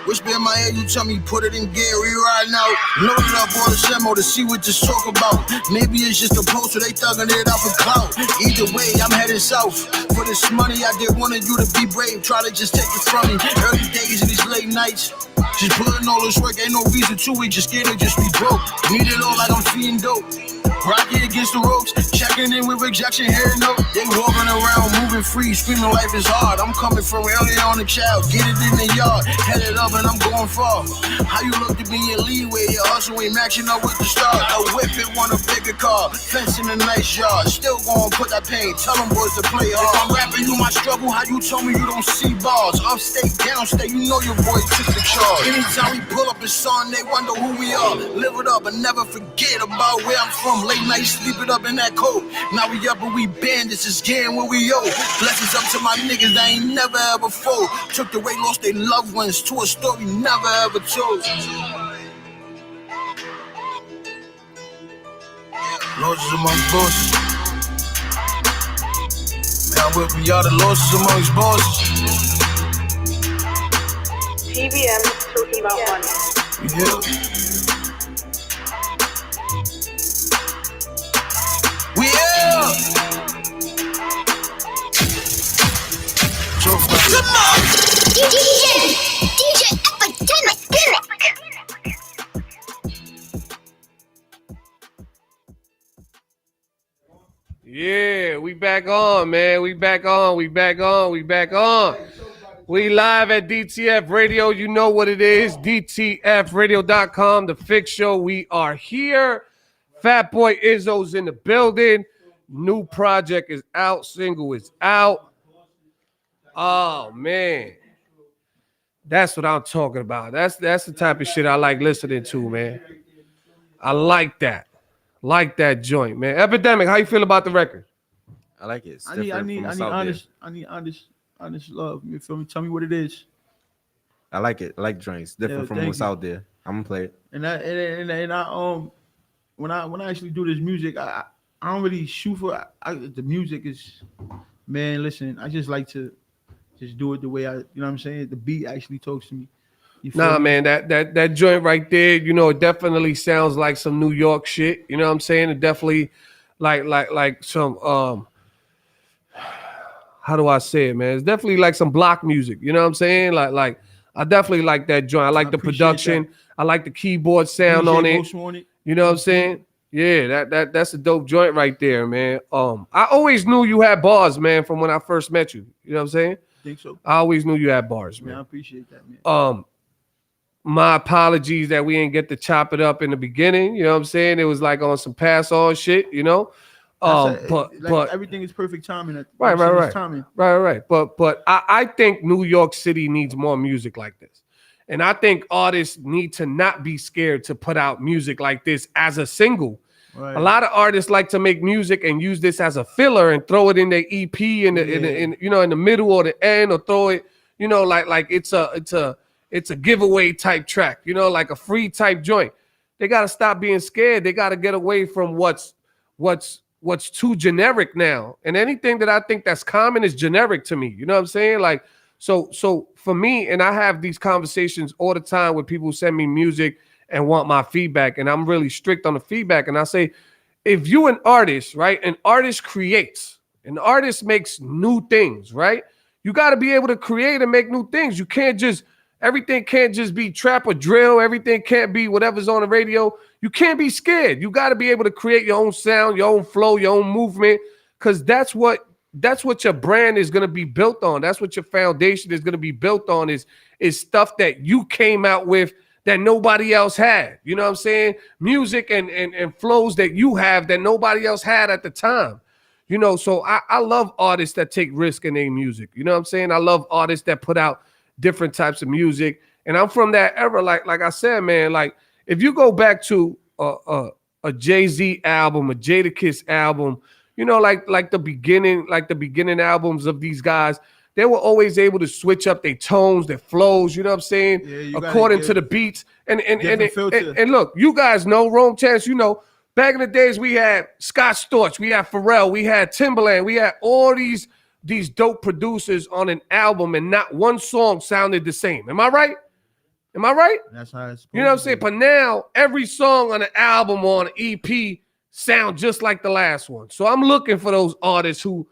Whisper in my ear, you tell me put it in gear, we riding out. Loaded up all the ammo to see what this talk about. Maybe it's just a poster, they thugging it out for clout. Either way, I'm heading south. For this money, I did wanted you to be brave. Try to just take it from me. Early days and these late nights. Just putting all this work, ain't no reason to it. Just scared to just be broke. Need it all like I'm feeding dope. Rocky against the ropes, checking in with rejection, hearing no. They walking around, moving free, screaming life is hard. I'm coming from early on the child, get it in the yard, headed up and I'm going far. How you look to be in leeway, your hustle ain't matching up with the stars. A whip it, want a bigger car, fence in a nice yard. Still gonna put that pain, tell them boys to play hard. If I'm rapping you my struggle, how you told me you don't see bars. Upstate, downstate, you know your boy took the charge. Anytime we pull up a song, they wonder who we are. Live it up and never forget about where I'm from. Late night, sleep it up in that coat. Now we up and we bandits, is getting where we owe. Blessings up to my niggas that ain't never ever fold. Took the way, lost their loved ones to a story never ever told. Losses amongst bosses. Man, with me, y'all the losses amongst bosses. TVM talking about money. Yeah. We out. Come on. DJ Epidemic. Yeah, we back on, man. We back on. We live at DTF Radio. You know what it is. DTFradio.com, the Fix Show. We are here. Fat Boy Izzo's in the building. New project is out. Single is out. Oh, man. That's what I'm talking about. That's the type of shit I like listening to, man. I like that. Like that joint, man. Epidemic, how you feel about the record? I like it. It's I need honest love. You feel me? Tell me what it is. I like it. I like joints. Different from what's out there. I'm gonna play it. And I when I actually do this music, I don't really shoot for the music is, man, listen, I just like to just do it the way you know what I'm saying? The beat actually talks to me. Nah, man, that joint right there, you know, it definitely sounds like some New York shit. You know what I'm saying? It definitely like some how do I say it, man? It's definitely like some block music. You know what I'm saying? Like I definitely like that joint. I like the production. That. I like the keyboard sound on it. You know what I'm saying? Yeah, that's a dope joint right there, man. I always knew you had bars, man, from when I first met you. You know what I'm saying? Think so. I always knew you had bars, man. I appreciate that, man. My apologies that we didn't get to chop it up in the beginning. You know what I'm saying? It was like on some pass on shit, you know. But everything is perfect timing. Right. Timing. Right. But I think New York City needs more music like this. And I think artists need to not be scared to put out music like this as a single. Right. A lot of artists like to make music and use this as a filler and throw it in their EP in the middle or the end, or throw it, you know, like it's a giveaway type track, you know, like a free type joint. They got to stop being scared. They got to get away from what's too generic now. And anything that I think that's common is generic to me. You know what I'm saying? Like, so for me, and I have these conversations all the time with people who send me music and want my feedback, and I'm really strict on the feedback. And I say, if you an artist, right, an artist creates, an artist makes new things, right? You got to be able to create and make new things. You can't just, everything can't just be trap or drill. Everything can't be whatever's on the radio. You can't be scared. You got to be able to create your own sound, your own flow, your own movement, because that's what your brand is going to be built on. That's what your foundation is going to be built on, is stuff that you came out with that nobody else had. You know what I'm saying? Music and flows that you have that nobody else had at the time. You know, so I love artists that take risk in their music. You know what I'm saying? I love artists that put out different types of music. And I'm from that era. Like I said, man, like if you go back to a Jay-Z album, a Jadakiss album, you know, like the beginning albums of these guys, they were always able to switch up their tones, their flows, you know what I'm saying? Yeah, according to the beats. And look, you guys know, Rome Chance, you know, back in the days we had Scott Storch, we had Pharrell, we had Timbaland, we had all these dope producers on an album, and not one song sounded the same. Am I right? Am I right? That's how it's. You know what I'm saying? But now every song on the album or on an EP sound just like the last one. So I'm looking for those artists who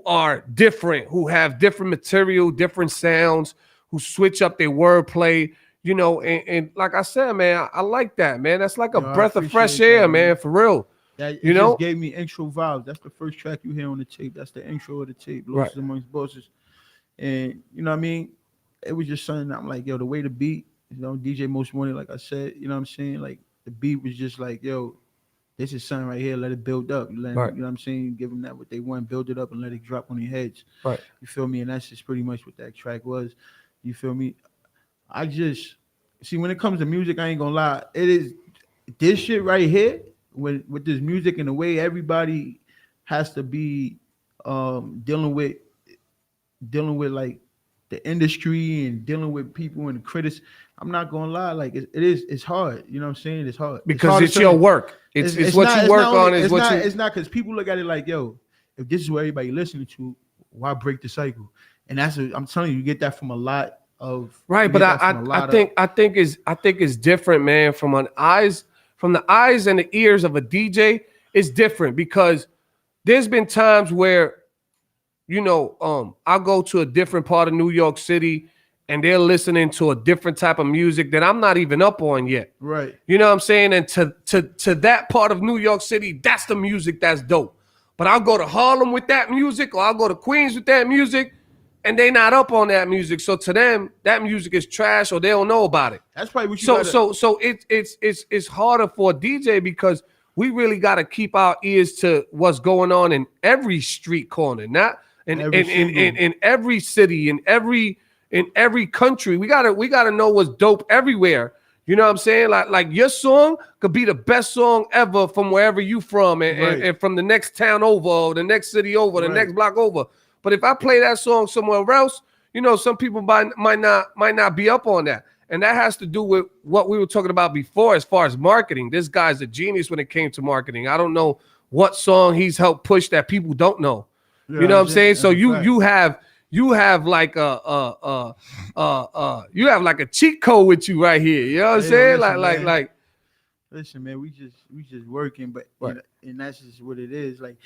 are different, who have different material, different sounds, who switch up their wordplay, you know, and like I said, man, I like that, man. That's like a breath of fresh air, man, for real. That you know, just gave me intro vibes. That's the first track you hear on the tape. That's the intro of the tape, Losses Amongst Bosses. And you know what I mean? It was just something I'm like, yo, the way the beat, you know, DJ Most Wanted, like I said, you know what I'm saying? Like the beat was just like, yo, this is something right here. Let it build up. You know what I'm saying? Give them that what they want, build it up, and let it drop on their heads. Right. You feel me? And that's just pretty much what that track was. You feel me? I just see when it comes to music, I ain't gonna lie. It is this shit right here with this music and the way everybody has to be dealing with like the industry and dealing with people and the critics. I'm not gonna lie, like it's hard. You know what I'm saying? It's hard because it's your work. It's what you work on. It's not because people look at it like, yo, if this is what everybody listening to, why break the cycle? And that's I'm telling you, you get that from a lot of but I think it's different, man. From the eyes and the ears of a DJ, it's different because there's been times where, you know, I'll go to a different part of New York City and they're listening to a different type of music that I'm not even up on yet. Right. You know what I'm saying? And to that part of New York City, that's the music that's dope. But I'll go to Harlem with that music, or I'll go to Queens with that music, and they not up on that music. So to them, that music is trash, or they don't know about it. That's probably what you So it's harder for a DJ because we really got to keep our ears to what's going on in every street corner, not in every city, in every country. We gotta know what's dope everywhere. You know what I'm saying? Like your song could be the best song ever from wherever you from, and from the next town over, or the next city over, the next block over. But if I play that song somewhere else, you know, some people might not be up on that. And that has to do with what we were talking about before as far as marketing. This guy's a genius when it came to marketing. I don't know what song he's helped push that people don't know. Yeah, you know what I'm saying? So you have like a cheat code with you right here. You know what I'm saying? Like listen, man, we just working, but and that's just what it is. Like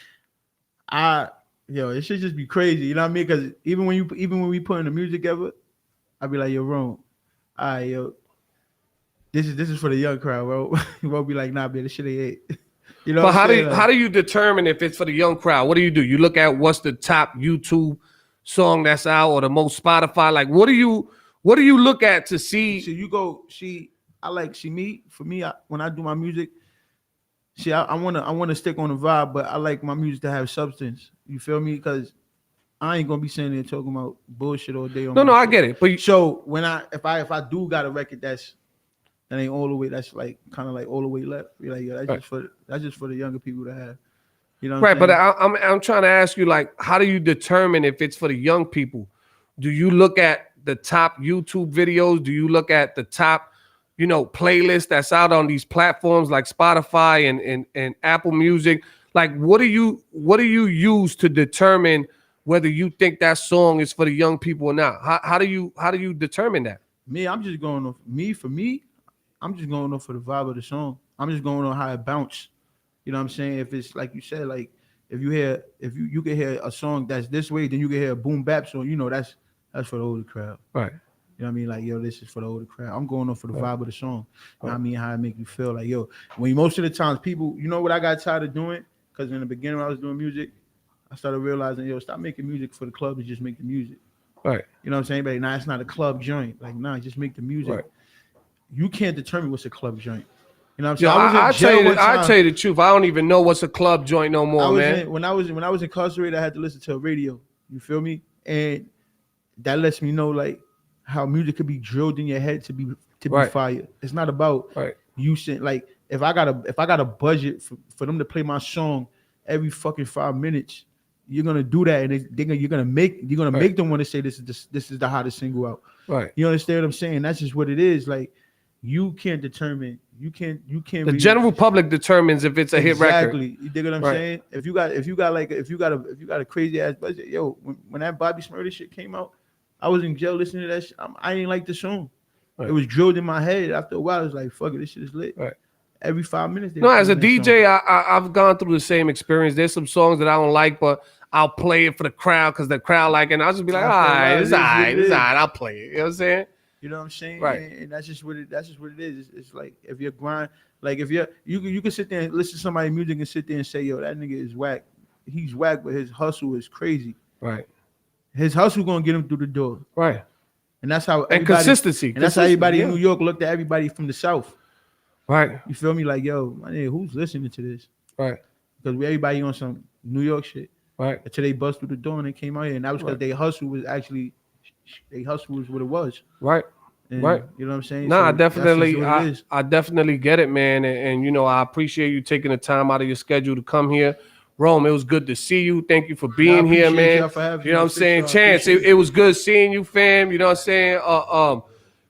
it should just be crazy. You know what I mean? Because even when we putting the music together, I be like, you're wrong. All right, yo, this is for the young crowd, bro. You won't be like, nah, man, this shit ain't it. You know. But how do you determine if it's for the young crowd? What do? You look at what's the top YouTube song that's out, or the most Spotify. Like, what do you look at to see? So you go for me, when I do my music, I want to stick on the vibe, but I like my music to have substance. You feel me? Because I ain't gonna be sitting there talking about bullshit all day. No, I get it. But so when if I do got a record that ain't all the way, that's like kind of like all the way left. You're like, yeah, that's just for the younger people to have. You know what I'm saying? But I'm trying to ask you, like, how do you determine if it's for the young people? Do you look at the top YouTube videos? Do you look at the top, you know, playlist that's out on these platforms like Spotify and Apple Music? Like, what do you use to determine whether you think that song is for the young people or not? How do you determine that? I'm just going off I'm just going off for the vibe of the song. I'm just going on how it bounce. You know what I'm saying? If it's like you said, like if you can hear a song that's this way, then you can hear a boom bap song. You know that's for the older crowd. Right. You know what I mean? Like, yo, this is for the older crowd. I'm going off for the vibe of the song. You know what I mean? How it make you feel. Like, yo, when most of the times people, you know what I got tired of doing? Because in the beginning when I was doing music, I started realizing, yo, stop making music for the club and just make the music. Right. You know what I'm saying? But nah, it's not a club joint. Like, nah, just make the music. Right. You can't determine what's a club joint. You know what I'm saying? I tell you the truth. I don't even know what's a club joint no more, man. When I was incarcerated, I had to listen to a radio. You feel me? And that lets me know like how music could be drilled in your head to be fire. It's not about you saying like if I got a budget for them to play my song every fucking 5 minutes, you're gonna do that, and you're gonna make them want to say this is the hottest single out. Right. You understand what I'm saying? That's just what it is. Like you can't determine. You can't. The general public determines if it's a hit record. Exactly. You dig what I'm saying? If you got a crazy ass budget, yo, when that Bobby Shmurda shit came out, I was in jail listening to that shit. I ain't like the song. It was drilled in my head. After a while, I was like, fuck it, this shit is lit. Right. Every 5 minutes. No, as a DJ, I've gone through the same experience. There's some songs that I don't like, but I'll play it for the crowd because the crowd like it. And I'll just be like, all right, it's all right, I'll play it. You know what I'm saying? You know what I'm saying? Right. And that's just what it is. It's like if you're grind, like if you can sit there and listen to somebody's music and sit there and say, yo, that nigga is whack. He's whack, but his hustle is crazy. Right. His hustle gonna get him through the door. Right. And that's how consistency. And that's how everybody in New York looked at everybody from the South. Right. You feel me? Like, yo, my nigga, who's listening to this? Right. Because everybody on some New York shit. Right. Until they bust through the door and they came out here. And that was because they hustle was what it was. Right. And, right. You know what I'm saying? No, So I definitely get it, man. And you know, I appreciate you taking the time out of your schedule to come here. Rome, it was good to see you. Thank you for being here, man. You know what I'm saying? Chance, it was good seeing you, fam. You know what I'm saying?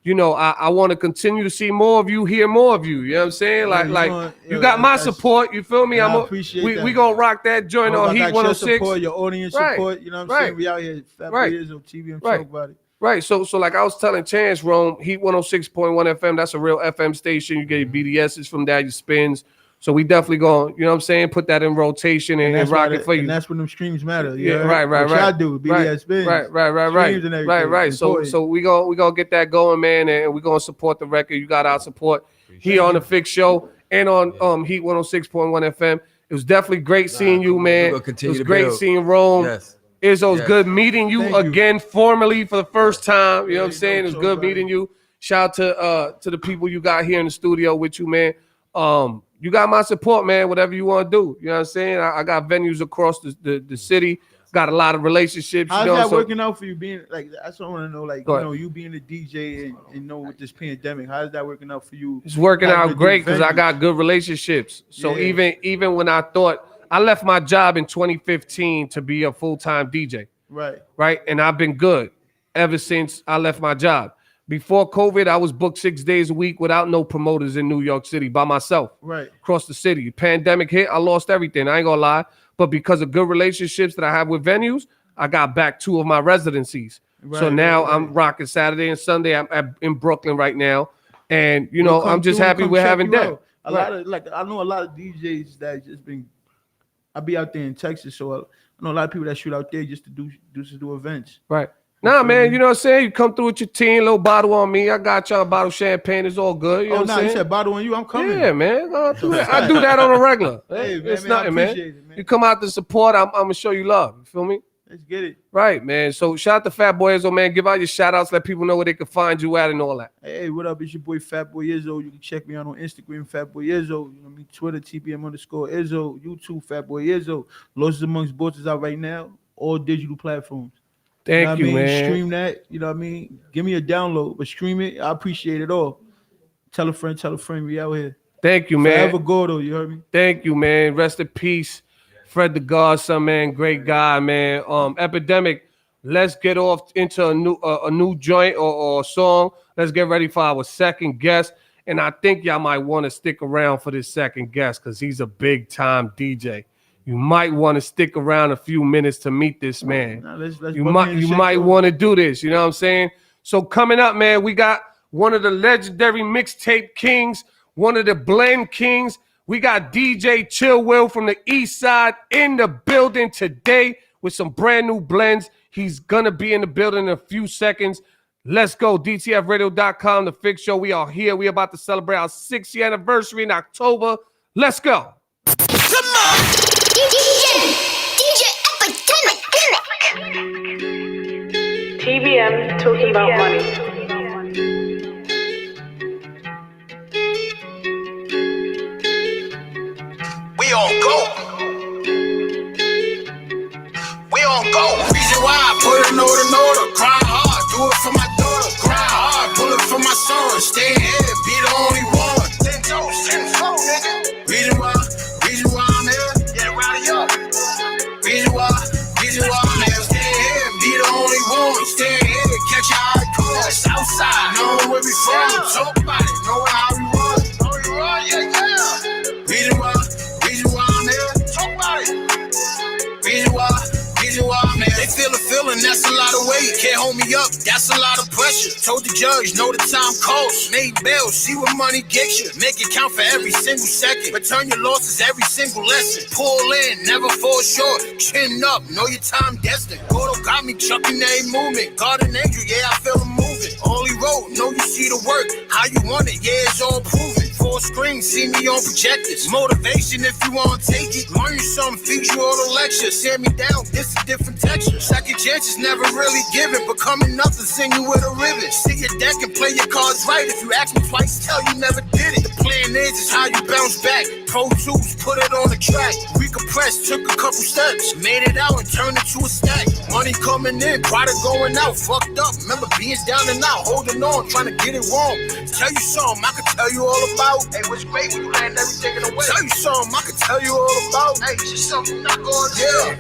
You know, I want to continue to see more of you, hear more of you. You know what I'm saying? You got my support. You feel me? I appreciate that. We gonna rock that joint on Heat 106. Support, your audience support. You know what I'm saying? We out here, Fat Boy Izzo, TV and talk about it. Right. So like I was telling Chance, Rome, Heat 106.1 FM, that's a real FM station. You get your BDSs from that, your spins. So we definitely going, you know what I'm saying, put that in rotation and rock it for you. And that's when them streams matter. Yeah, right. I do, BDS spins. Right. So we gonna get that going, man, and we gonna support the record. You got our support here on the Fix Show and on Heat 106.1 FM. It was definitely great seeing you, man. It was great seeing Rome. Yes. Izzo's good meeting you again formally for the first time. You know what I'm saying? It's good meeting you. Shout out to the people you got here in the studio with you, man. You got my support, man, whatever you want to do. You know what I'm saying? I got venues across the city, got a lot of relationships. How's that working out for you being like, that's what I want to know, like, you being a DJ and know with this pandemic, how's that working out for you? It's working out great because I got good relationships. So even when I thought, I left my job in 2015 to be a full-time DJ. Right. And I've been good ever since I left my job. Before COVID, I was booked 6 days a week without no promoters in New York City by myself. Right. Across the city. Pandemic hit, I lost everything. I ain't gonna lie. But because of good relationships that I have with venues, I got back 2 of my residencies. So now I'm rocking Saturday and Sunday. I'm in Brooklyn right now. And, you know, I'm just happy we're having that. A lot of, like, I know a lot of DJs that just been, I'll be out there in Texas. So I know a lot of people that shoot out there just to do events. Right. Nah, man, you know what I'm saying? You come through with your team, little bottle on me. I got y'all a bottle of champagne. It's all good. You know what I'm saying? You said bottle on you. I'm coming. Yeah, man. I do that on a regular. Hey, man, it's nothing, I man. appreciate it, man. You come out to support, I'm going to show you love. You feel me? Let's get it. Right, man. So shout out to Fat Boy Izzo, man. Give out your shout outs. Let people know where they can find you at and all that. Hey, what up? It's your boy Fat Boy Izzo. You can check me out on Instagram, Fat Boy Izzo. You know what I mean? Twitter, TBM_Izzo. YouTube, Fat Boy Izzo. Losses Amongst Boys is out right now. All digital platforms. Thank you, man. Stream that. You know what I mean? Give me a download, but stream it. I appreciate it all. Tell a friend. We out here. Thank you, man. Forever Gordo, you heard me? Thank you, man. Rest in peace. Fred the Godson, man. Great guy, man. Epidemic. Let's get off into a new joint or song. Let's get ready for our second guest. And I think y'all might want to stick around for this second guest because he's a big time DJ. You might want to stick around a few minutes to meet this man. You might want to do this. You know what I'm saying? So coming up, man, we got one of the legendary mixtape kings, one of the blend kings. We got DJ Chill Will from the East Side in the building today with some brand new blends. He's going to be in the building in a few seconds. Let's go. DTFradio.com, The Fix Show. We are here. We about to celebrate our 6th year anniversary in October. Let's go. Come on. DJ TBM talking about money. We on go. Reason why I put a note, grind hard, do it for my daughter, grind hard, pull it for my son, stay ahead, be the only one. 10 toes, 10 flow, nigga. Reason why I'm here, yeah, rowdy up. Reason why I'm here, stay ahead, be the only one, stay ahead, catch your eye call. Southside, know where we from, talk about it, know how we run. Yeah. Reason why I'm here, talk about it. Reason why I'm here. They feel the feeling that's a lot of weight. Can't hold me up, that's a lot of pressure. Told the judge, know the time calls. Made bail, see what money gets you. Make it count for every single second. Return your losses every single lesson. Pull in, never fall short. Chin up, know your time destined. Gordo got me chucking every movement. Guardian angel, yeah, I feel him moving. Only road, know you see the work. How you want it, yeah, it's all proven. Full screen, see me on projectors. Motivation if you want to take it. Learn you something, feed you all the lectures. Tear me down, this a different texture. Second chances never really given. Becoming nothing, send you with a ribbon. See your deck and play your cards right. If you ask me twice, tell you never did it. The plan is how you bounce back. Pro Tools, put it on the track. Recompress, took a couple steps. Made it out and turned it to a stack. Money coming in, product going out. Fucked up, remember being down and out. Holding on, trying to get it wrong. Tell you something I could tell you all about. Hey, what's great when you land everything in the way. Tell you something I could tell you all about. Hey, just something not going down.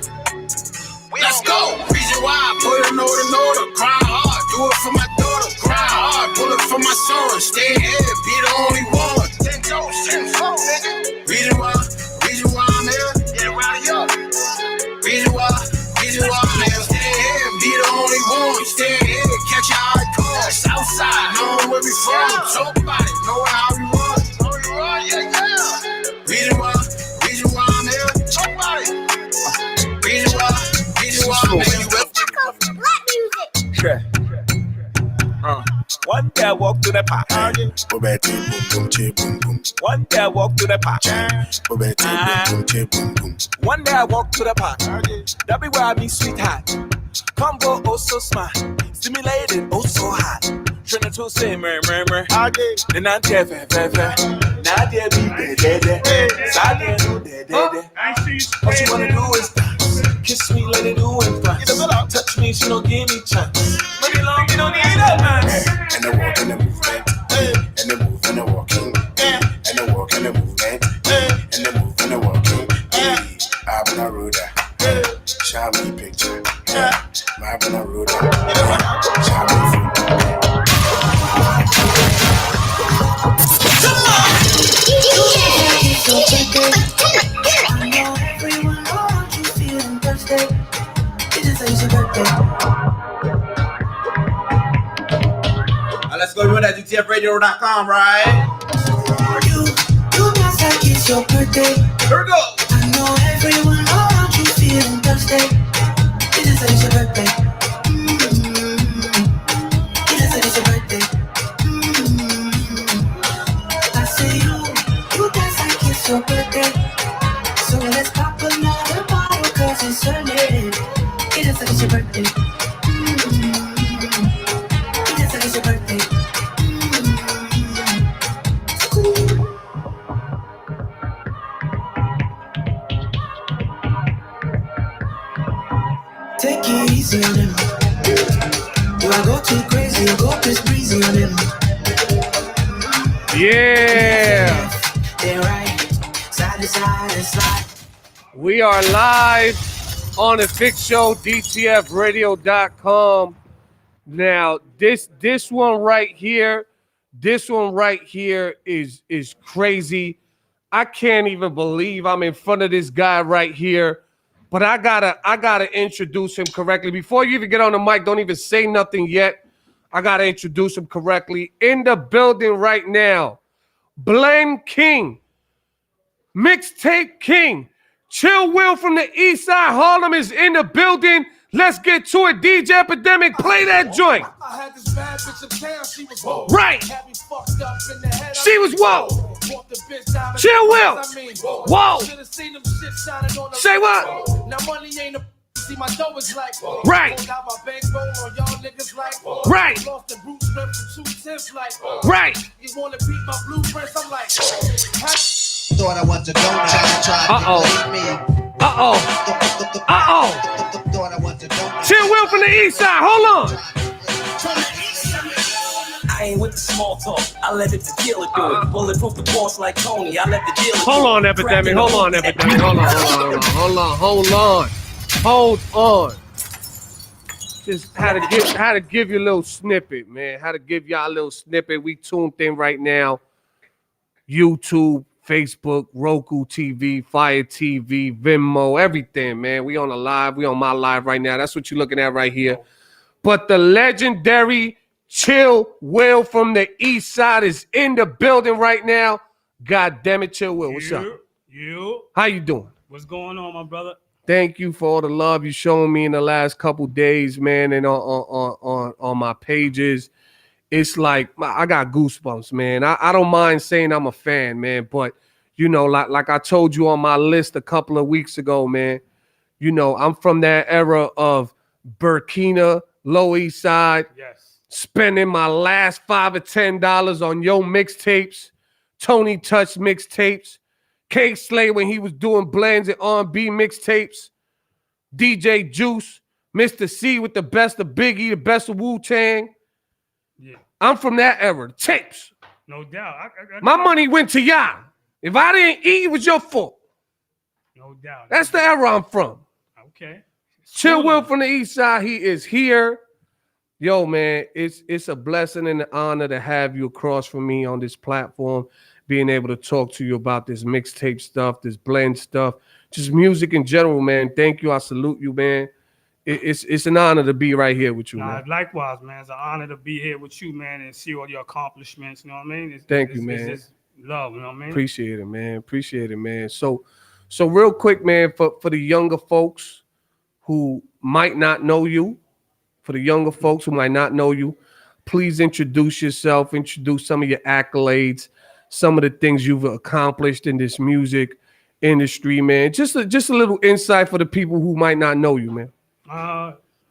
Let's go. Reason why I put a note in order. Grind hard, do it for my daughter. Grind hard, pull it for my son. Stay ahead, be the only one. 10 toes, 10 foes, nigga. Reason why I'm here. Yeah, rally up. Reason why I'm here. Stay ahead, be the only one. Stay ahead, catch your eye call. Southside, knowing where we from. Talk about it, knowing how we run. How we run, yeah. Reason why I'm here. Talk about it. Reason why I'm here. Yeah. One day I walk to the park. One day I walk to the park. One day I walk to the park. That be where I meet sweetheart. Combo oh so smart, stimulated oh so hot. Trying to say murmur. Then I tell fair. Now there be dead. Side no dead. What you wanna do is dance. Kiss me, let it do it fast. Touch me, she don't give me chance. Money long, you don't need that man. And the walk and the movement, and the move and the walking, and the walk and the movement, and the move and the walking. I'm on a roader, show me picture. I'm on a roader, show me food. Come on! I know everyone wants you feeling thirsty. It just ain't your birthday. Let's go with that GTFradio.com, right? You dance like it's your birthday. Here we go. I know everyone around you feeling thirsty. It just ain't your birthday. It just ain't your birthday. I say you dance like it's your birthday. So let's pop another bottle 'cause it's Sunday. It just ain't your birthday. It just ain't your birthday. Take it easy on them. You I go too crazy, you go piss breezy on them. Yeah. They're right, side to side and slide. We are live on the Fix Show, DTFradio.com. Now, this one right here is crazy. I can't even believe I'm in front of this guy right here. But I gotta introduce him correctly. Before you even get on the mic, don't even say nothing yet. I gotta introduce him correctly. In the building right now, Blend King, Mixtape King, Chill Will from the East Side Harlem is in the building. Let's get to it. DJ Epidemic, play that joint. I had this bad bitch uptown, she was whoa. Right. Had me fucked up in the head. She was whoa. Chill Will. Whoa. Should've seen them shit shining on the Say what? Now money ain't a see my dough is like right. Got my bankroll on y'all niggas like right. Lost the Bruce Smith from 2 like right. You wanna beat my blueprints? I'm like thought I was a donut. Tried to play me. Thought I was a donut. Chill Will from the East Side. Hold on. I ain't with the small talk. I let the tequila do it. Bulletproof the boss like Tony. I let the dealer. Hold on, Epidemic. Hold on. Just how to give you a little snippet, man. How to give y'all a little snippet. We tuned in right now. YouTube, Facebook, Roku TV, Fire TV, Venmo, everything, man. We on the live. We on my live right now. That's what you're looking at right here. But the legendary Chill Will from the East Side is in the building right now. God damn it, Chill Will. What's up? You. How you doing? What's going on, my brother? Thank you for all the love you shown me in the last couple days, man, and on my pages. It's like I got goosebumps, man. I don't mind saying I'm a fan, man, but you know, like I told you on my list a couple of weeks ago, man. You know, I'm from that era of Burkina, Lower East Side. Yes. Spending my last $5 or $10 on Yo mixtapes, Tony Touch mixtapes, K Slay when he was doing blends and R&B mixtapes, DJ Juice, Mr. C with the best of Biggie, the best of Wu-Tang. Yeah. I'm from that era. The tapes. No doubt. My money went to y'all. If I didn't eat, it was your fault. No doubt. That's the era I'm from. Okay. Chill Will from the East Side. He is here. Yo, man, it's a blessing and an honor to have you across from me on this platform, being able to talk to you about this mixtape stuff, this blend stuff, just music in general, man. Thank you. I salute you, man. It's an honor to be right here with you, man. Likewise, man. It's an honor to be here with you, man, and see all your accomplishments. You know what I mean? Thank you, man. It's love, you know what I mean? Appreciate it, man. Appreciate it, man. So real quick, man, for the younger folks who might not know you, please introduce yourself, introduce some of your accolades, some of the things you've accomplished in this music industry, man. Just a little insight for the people who might not know you, man.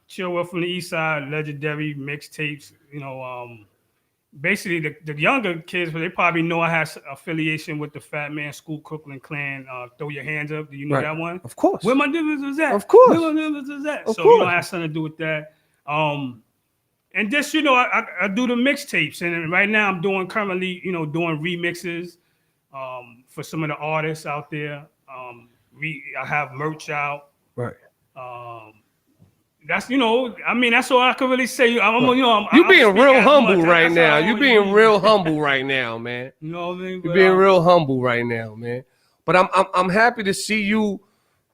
Chill Will from the East Side, legendary mixtapes. You know, basically the younger kids, they probably know I had affiliation with the Fat Man School Crooklyn Clan. Throw your hands up. Do you know Right. that one? Of course. Where my niggas was at? Of course. Where my niggas was at? Of So course. you know, I had something to do with that. And just, you know, I do the mixtapes, and right now I'm currently doing remixes for some of the artists out there. I have merch out. Right. That's that's all I can really say. You being real humble right now. You being real humble right now, man. You know what I mean? You're being real humble right now, man. But I'm happy to see you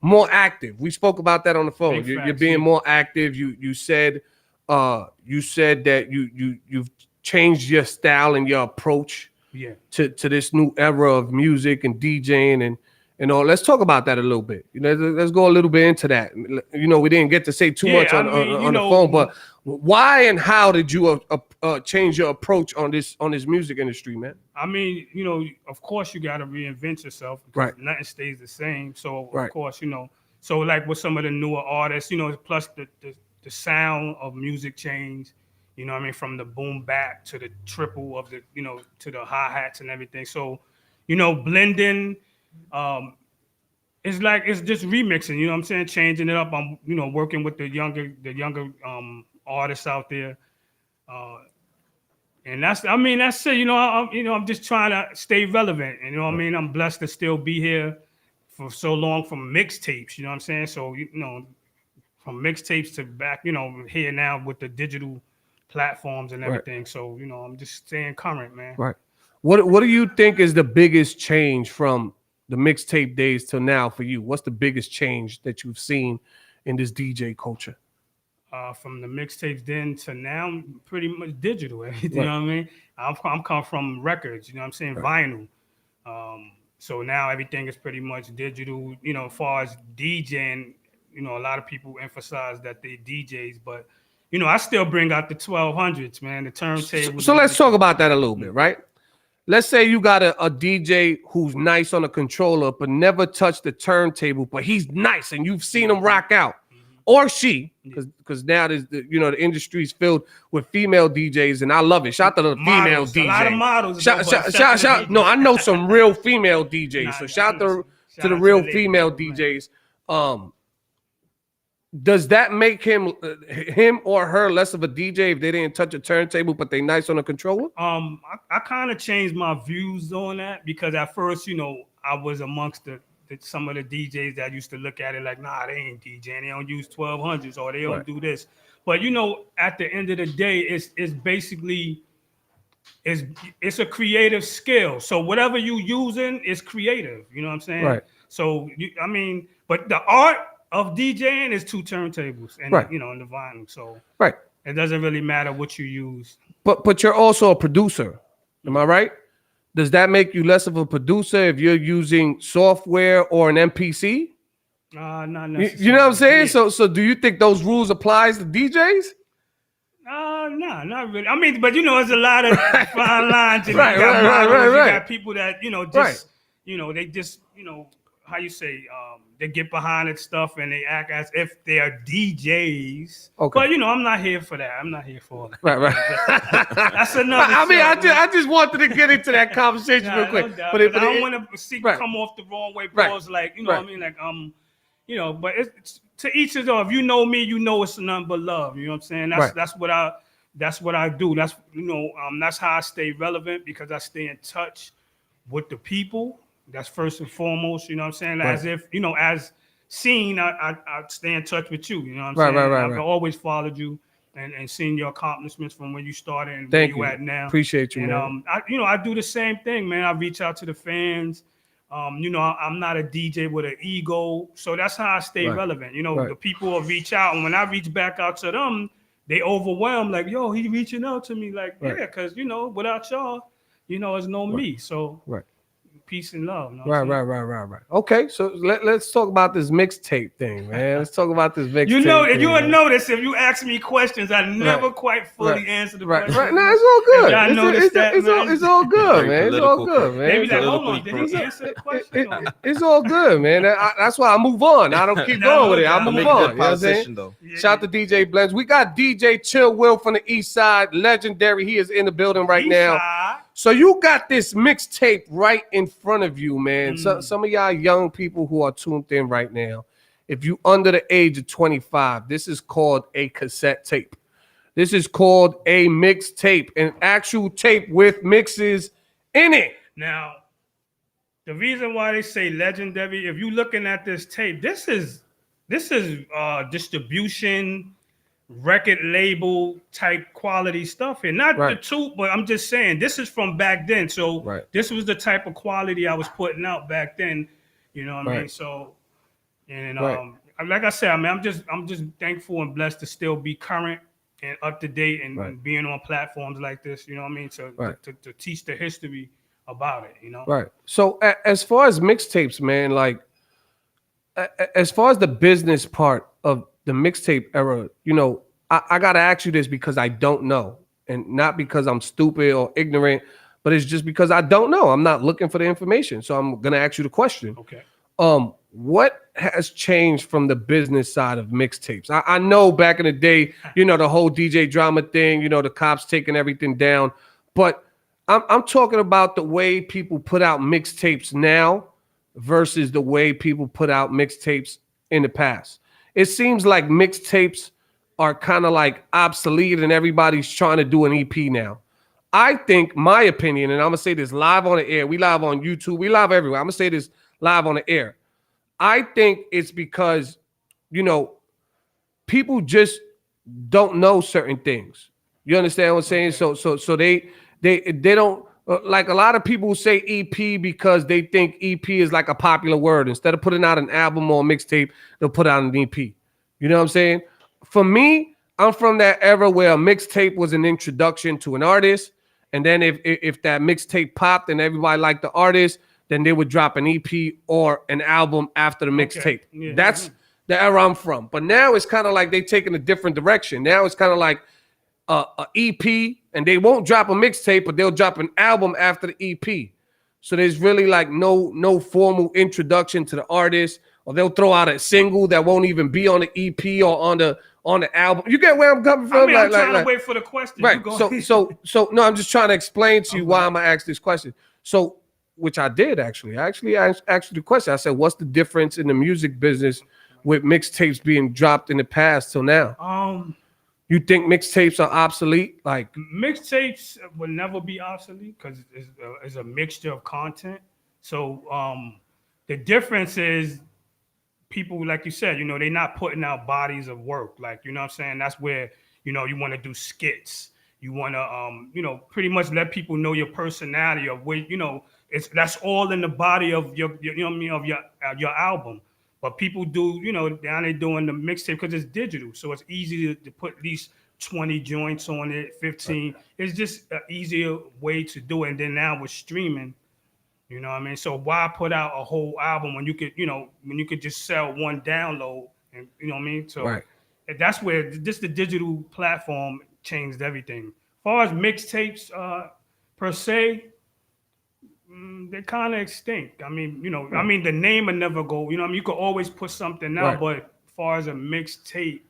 more active. We spoke about that on the phone. Big You're facts, being yeah. more active. You said that you've changed your style and your approach Yeah. to this new era of music and DJing and all. Let's talk about that a little bit. You know, let's go a little bit into that. You know, we didn't get to say too much on the phone, but why and how did you change your approach on this music industry, man? I mean, of course you got to reinvent yourself because Right. nothing stays the same. So Right. of course, so like with some of the newer artists, plus the sound of music change, you know what I mean, from the boom bap to the triple of the, to the hi-hats and everything. So, blending, it's just remixing, you know what I'm saying? Changing it up. I'm, working with the younger artists out there. And that's it. I'm just trying to stay relevant. And, you know what I mean? I'm blessed to still be here for so long from mixtapes, you know what I'm saying? So, from mixtapes to back, here now with the digital platforms and everything. Right. So, I'm just staying current, man. Right. What do you think is the biggest change from the mixtape days till now for you? What's the biggest change that you've seen in this DJ culture? From the mixtapes then to now, pretty much digital. You Right. know what I mean? I'm coming from records, you know what I'm saying? Right. Vinyl. So now everything is pretty much digital, as far as DJing, a lot of people emphasize that they DJs, but I still bring out the 1200s, man, the turntables. So let's talk about that a little bit, right? Let's say you got a DJ who's nice on a controller, but never touched the turntable, but he's nice and you've seen him rock out. Or she, because now there's the industry's filled with female DJs, and I love it. Shout out to the female Models, DJs. a lot of models, Shout. No, I know some real female DJs. So shout out to the real female DJs. Does that make him or her less of a DJ if they didn't touch a turntable, but they nice on a controller? I kind of changed my views on that because at first, I was amongst some of the DJs that used to look at it like, nah, they ain't DJing. They don't use 1200s or they don't Right. do this. But, at the end of the day, it's basically it's a creative skill. So whatever you using is creative. You know what I'm saying? Right. So I mean, but the art of DJing is 2 turntables and Right. you know, and the vinyl. So Right. it doesn't really matter what you use. But you're also a producer. Am I right? Does that make you less of a producer if you're using software or an MPC? Not You necessarily. know what I'm saying? Yeah. So do you think those rules applies to DJs? No, not really. I mean, but you know, there's a lot of fine lines. And Right, you got right, models, right, you right. got people that, you know, just, Right. you know, they just, you know, how you say, they get behind it stuff and they act as if they are DJs. Okay. But, you know, I'm not here for that. I'm not here for that. Right, right. That's another I mean, show, I just wanted to get into that conversation Nah, real quick. no doubt, but but but I don't want to see right. come off the wrong way. Right. Pause, like, you know Right. what I mean? Like, you know, but it's to each his own. If you know me, you know it's nothing but love. You know what I'm saying? Right. That's what I do. That's, you know, that's how I stay relevant, because I stay in touch with the people. That's first and foremost. You know what I'm saying? Right. As if, you know, as seen, I stay in touch with you. You know what I'm Right, saying? right, I've right. always followed you and seen your accomplishments from when you started and Thank where you. you at now. Appreciate you, And man. I do the same thing, man. I reach out to the fans. You know, I'm not a DJ with an ego, so that's how I stay Right. relevant. You know, Right. the people will reach out, and when I reach back out to them, they overwhelmed. Like, yo, he reaching out to me. Like, Right. yeah, because you know, without y'all, you know, there's no me. So, Right. peace and love. You know what I'm Right. Okay, so let's talk about this mixtape thing, man. Let's talk about this mixtape. You know, if thing, you would man. notice, if you ask me questions, I never Right. quite fully Right. answer the Right, question. right. No, it's all good. Y'all noticed that, man? It's all good, man. It's all good, man. They be It's like, all- hold on, did he answer the question? Or- It's all good, man. That's why I move on. I don't keep going with it. I no move doubt. on. You know what I'm saying? Shout out to DJ Blends. We got DJ Chill Will from the East Side, legendary. He is in the building right now. So you got this mixtape right in front of you, man. So some of y'all young people who are tuned in right now, if you under the age of 25, this is called a cassette tape. This is called a mixtape, an actual tape with mixes in it. Now, the reason why they say legendary, if you're looking at this tape, this is distribution, record label type quality stuff, and not Right. the two, but I'm just saying this is from back then. So Right. this was the type of quality I was putting out back then. You know what I mean? Right. So, and Right. like I said, I mean, I'm just thankful and blessed to still be current and up to date and, Right. and being on platforms like this. You know what I mean? Right. To teach the history about it. You know? Right. So as far as mixtapes, man, like as far as the business part of the mixtape era, you know, I gotta ask you this because I don't know, and not because I'm stupid or ignorant, but it's just because I don't know. I'm not looking for the information, so I'm gonna ask you the question. Okay. What has changed from the business side of mixtapes? I know back in the day, you know, the whole DJ drama thing, you know, the cops taking everything down, but I'm talking about the way people put out mixtapes now versus the way people put out mixtapes in the past. It seems like mixtapes are kind of like obsolete and everybody's trying to do an EP now. I think, my opinion, and I'm gonna say this live on the air, we live on YouTube, we live everywhere. I'm gonna say this live on the air. I think it's because, you know, people just don't know certain things. You understand what I'm saying? So they don't like, a lot of people say EP because they think EP is like a popular word. Instead of putting out an album or a mixtape, they'll put out an EP. You know what I'm saying? For me, I'm from that era where a mixtape was an introduction to an artist, and then if that mixtape popped and everybody liked the artist, then they would drop an EP or an album after the mixtape. Yeah. That's the era I'm from. But now it's kind of like they taking a different direction. Now it's kind of like a EP, and they won't drop a mixtape, but they'll drop an album after the EP. So there's really like no formal introduction to the artist, or they'll throw out a single that won't even be on the EP or on the album. You get where I'm coming from? I mean, I'm trying to wait for the question. Right. You go- So no, I'm just trying to explain to you why I'm gonna ask this question. So, which I did actually. I actually asked you the question. I said, what's the difference in the music business with mixtapes being dropped in the past till now? You think mixtapes are obsolete? Like, mixtapes will never be obsolete because it's a mixture of content. So the difference is people, like you said, you know, they're not putting out bodies of work. Like, you know what I'm saying? That's where, you know, you want to do skits. You want to pretty much let people know your personality of where that's all in the body of your your album. But people do down there doing the mixtape because it's digital, so it's easy to put at least 20 joints on it, 15. It's just an easier way to do it. And then now with streaming, you know what I mean? So why put out a whole album when you could just sell one download, and you know what I mean? So that's where just the digital platform changed everything. As far as mixtapes per se, they're kind of extinct. I mean, the name will never go. You know what I mean? You could always put something out, but as far as a mixtape,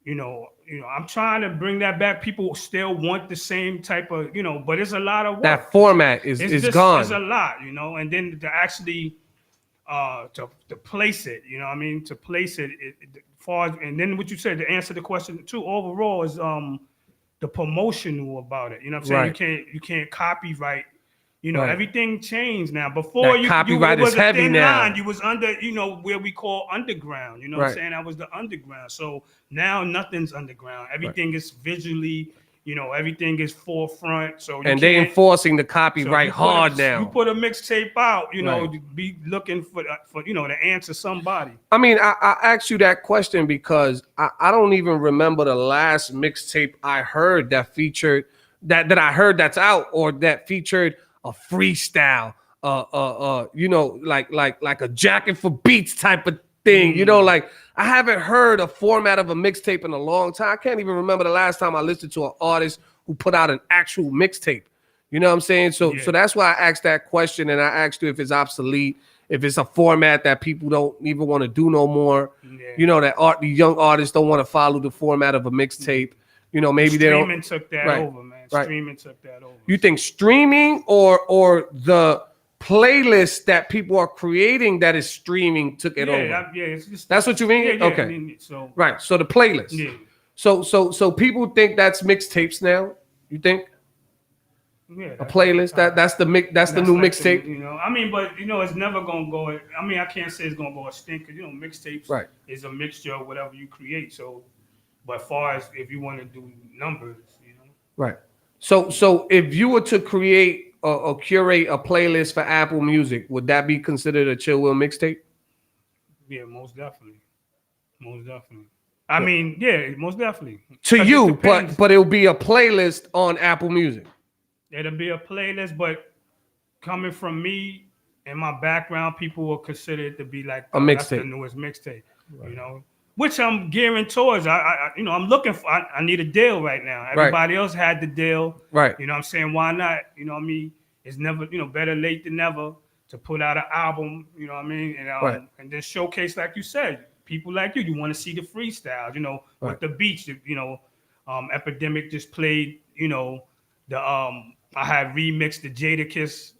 I'm trying to bring that back. People still want the same type of, but it's a lot of work. That format is gone. It's a lot, and then to actually to place it, you know what I mean? To place it, far as, and then what you said to answer the question too, overall is the promotional about it. You know what I'm saying? You can't copyright. Everything changed now. Before that copyright is heavy now. You was under, where we call underground. You know what I'm saying? That was the underground. So now nothing's underground. Everything is visually, everything is forefront. So they enforcing the copyright hard now. You put a mixtape out, be looking for to answer somebody. I mean, I asked you that question because I don't even remember the last mixtape I heard that featured that I heard that's out or that featured a freestyle, like a jacket for beats type of thing. Like I haven't heard a format of a mixtape in a long time. I can't even remember the last time I listened to an artist who put out an actual mixtape. You know what I'm saying? So that's why I asked that question, and I asked you if it's obsolete, if it's a format that people don't even want to do no more. That the young artists don't want to follow the format of a mixtape. Maybe they don't. Streaming took that over, man. Streaming took that over. You think streaming or the playlist that people are creating that is streaming took it over? That's what you mean? Yeah, okay. I mean, so the playlist. Yeah. So people think that's mixtapes now. You think? Yeah. A playlist that's the new mixtape. But it's never gonna go. I mean, I can't say it's gonna go extinct because mixtapes is a mixture of whatever you create. So. But far as if you want to do numbers, Right. So if you were to create or curate a playlist for Apple Music, would that be considered a Chill Will mixtape? Yeah, most definitely. Most definitely. I mean, yeah, most definitely. To you, but it'll be a playlist on Apple Music. It'll be a playlist, but coming from me and my background, people will consider it to be like a mixtape. That's the newest mixtape, Which I'm gearing towards. I'm looking for. I need a deal right now. Everybody else had the deal, right? You know what I'm saying? Why not? You know what I mean? It's never, better late than never to put out an album. You know what I mean? And and then showcase, like you said, people like you. You want to see the freestyles, with the beats. Epidemic just played. I had remixed the Jadakiss.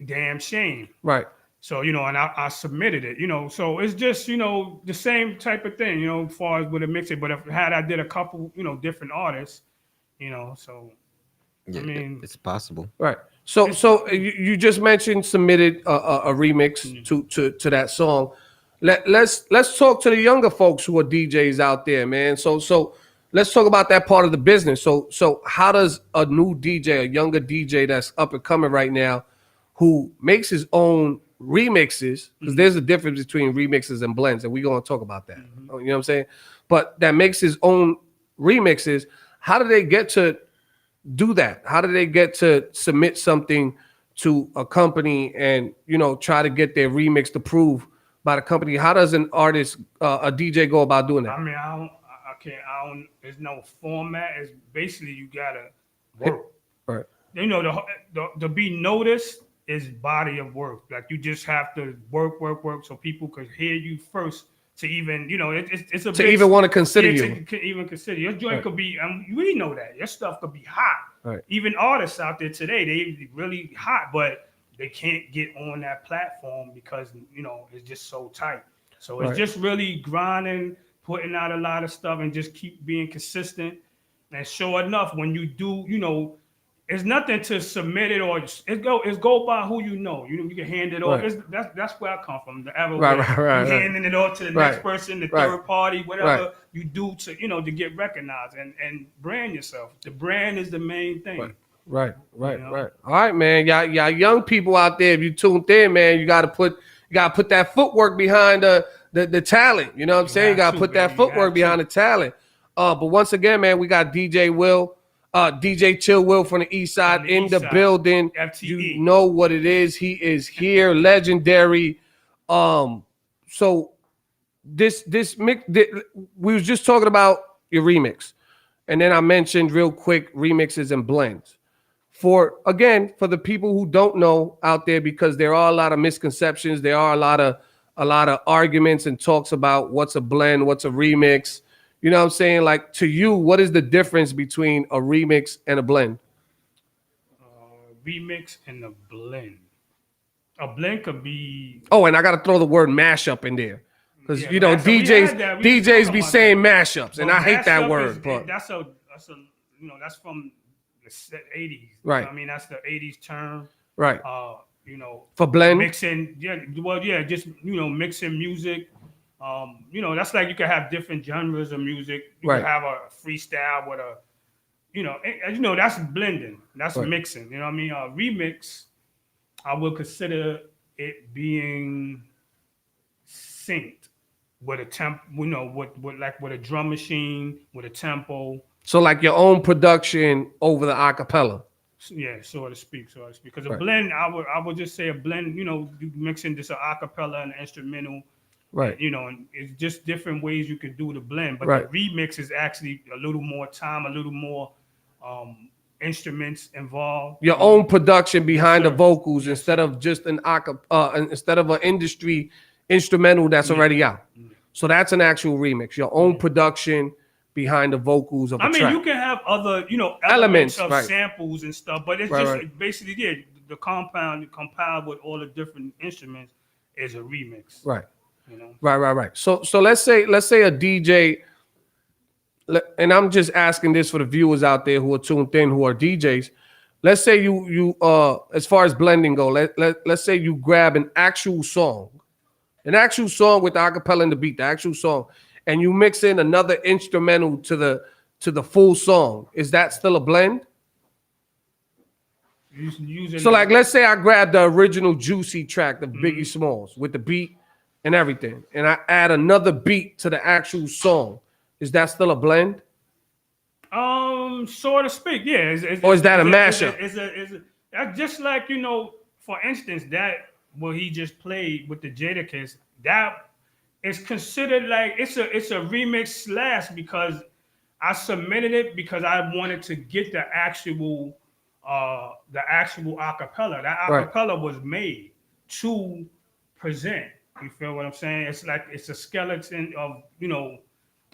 Damn Shame. Right. So, and I submitted it, so it's just, the same type of thing, as far as with a mixtape. But I did a couple, different artists, so, yeah, I mean. It's possible. Right. So you just mentioned submitted a remix to that song. Let's talk to the younger folks who are DJs out there, man. So let's talk about that part of the business. So how does a new DJ, a younger DJ that's up and coming right now, who makes his own remixes, because there's a difference between remixes and blends, and we're going to talk about that. You know what I'm saying? But that makes his own remixes. How do they get to do that? How do they get to submit something to a company and try to get their remix approved by the company? How does an artist, a DJ, go about doing that? I mean, I don't. There's no format. It's basically you gotta work. Right. To be noticed is body of work. Like you just have to work so people could hear you first to even, it's a even want to consider you. To even consider your joint could be. We know that your stuff could be hot. Right. Even artists out there today, they really hot, but they can't get on that platform because it's just so tight. So it's just really grinding, putting out a lot of stuff, and just keep being consistent. And sure enough, when you do, it's nothing to submit it or it's go by who you know. You can hand it off. That's where I come from. The era where you handing it off to the next person, the third party, whatever you do to to get recognized and brand yourself. The brand is the main thing. Right. All right, man. Y'all young people out there, if you tuned in, man, you gotta put that footwork behind the talent. You know what I'm saying? You gotta put that footwork behind the talent. But once again, man, we got DJ Will. DJ Chill Will from the East Side in the building. FTE. You know what it is. He is here, legendary. So this mix, we was just talking about your remix, and then I mentioned real quick remixes and blends. For the people who don't know out there, because there are a lot of misconceptions, there are a lot of arguments and talks about what's a blend, what's a remix. You know what I'm saying? Like, to you, what is the difference between a remix and a blend? Remix and a blend. A blend could be. Oh, and I got to throw the word mashup in there. Because, DJs be saying mashups, and I hate that word. But that's from the 80s. Right. You know I mean, that's the 80s term. Right. For blend? Mixing. Just mixing music. That's like you could have different genres of music. You could have a freestyle with that's blending. That's mixing. You know what I mean? Remix, I would consider it being synced with a temp. With a drum machine, with a tempo. So like your own production over the acapella. Yeah, so to speak. Because a blend, I would just say a blend. You mixing just an acapella and an instrumental. Right. And it's just different ways you can do the blend. But the remix is actually a little more time, a little more instruments involved. Your own production behind the vocals instead of just instead of an industry instrumental that's already out. So that's an actual remix. Your own production behind the vocals of a track. You can have other, elements of samples and stuff, but it's basically the compiled with all the different instruments is a remix. Right. Right. So let's say a DJ, and I'm just asking this for the viewers out there who are tuned in, who are DJs. Let's say you as far as blending go, let's say you grab an actual song with the acapella and the beat, the actual song, and you mix in another instrumental to the full song. Is that still a blend? So like, let's say I grab the original Juicy track, the Biggie Smalls, with the beat and everything, and I add another beat to the actual song. Is that still a blend? So to speak, yeah. Or is that a mashup? That's just like, for instance, that what he just played with the Jadakiss, that is considered like it's a remix / because I submitted it because I wanted to get the actual acapella. That acapella was made to present. You feel what I'm saying? It's like it's a skeleton of,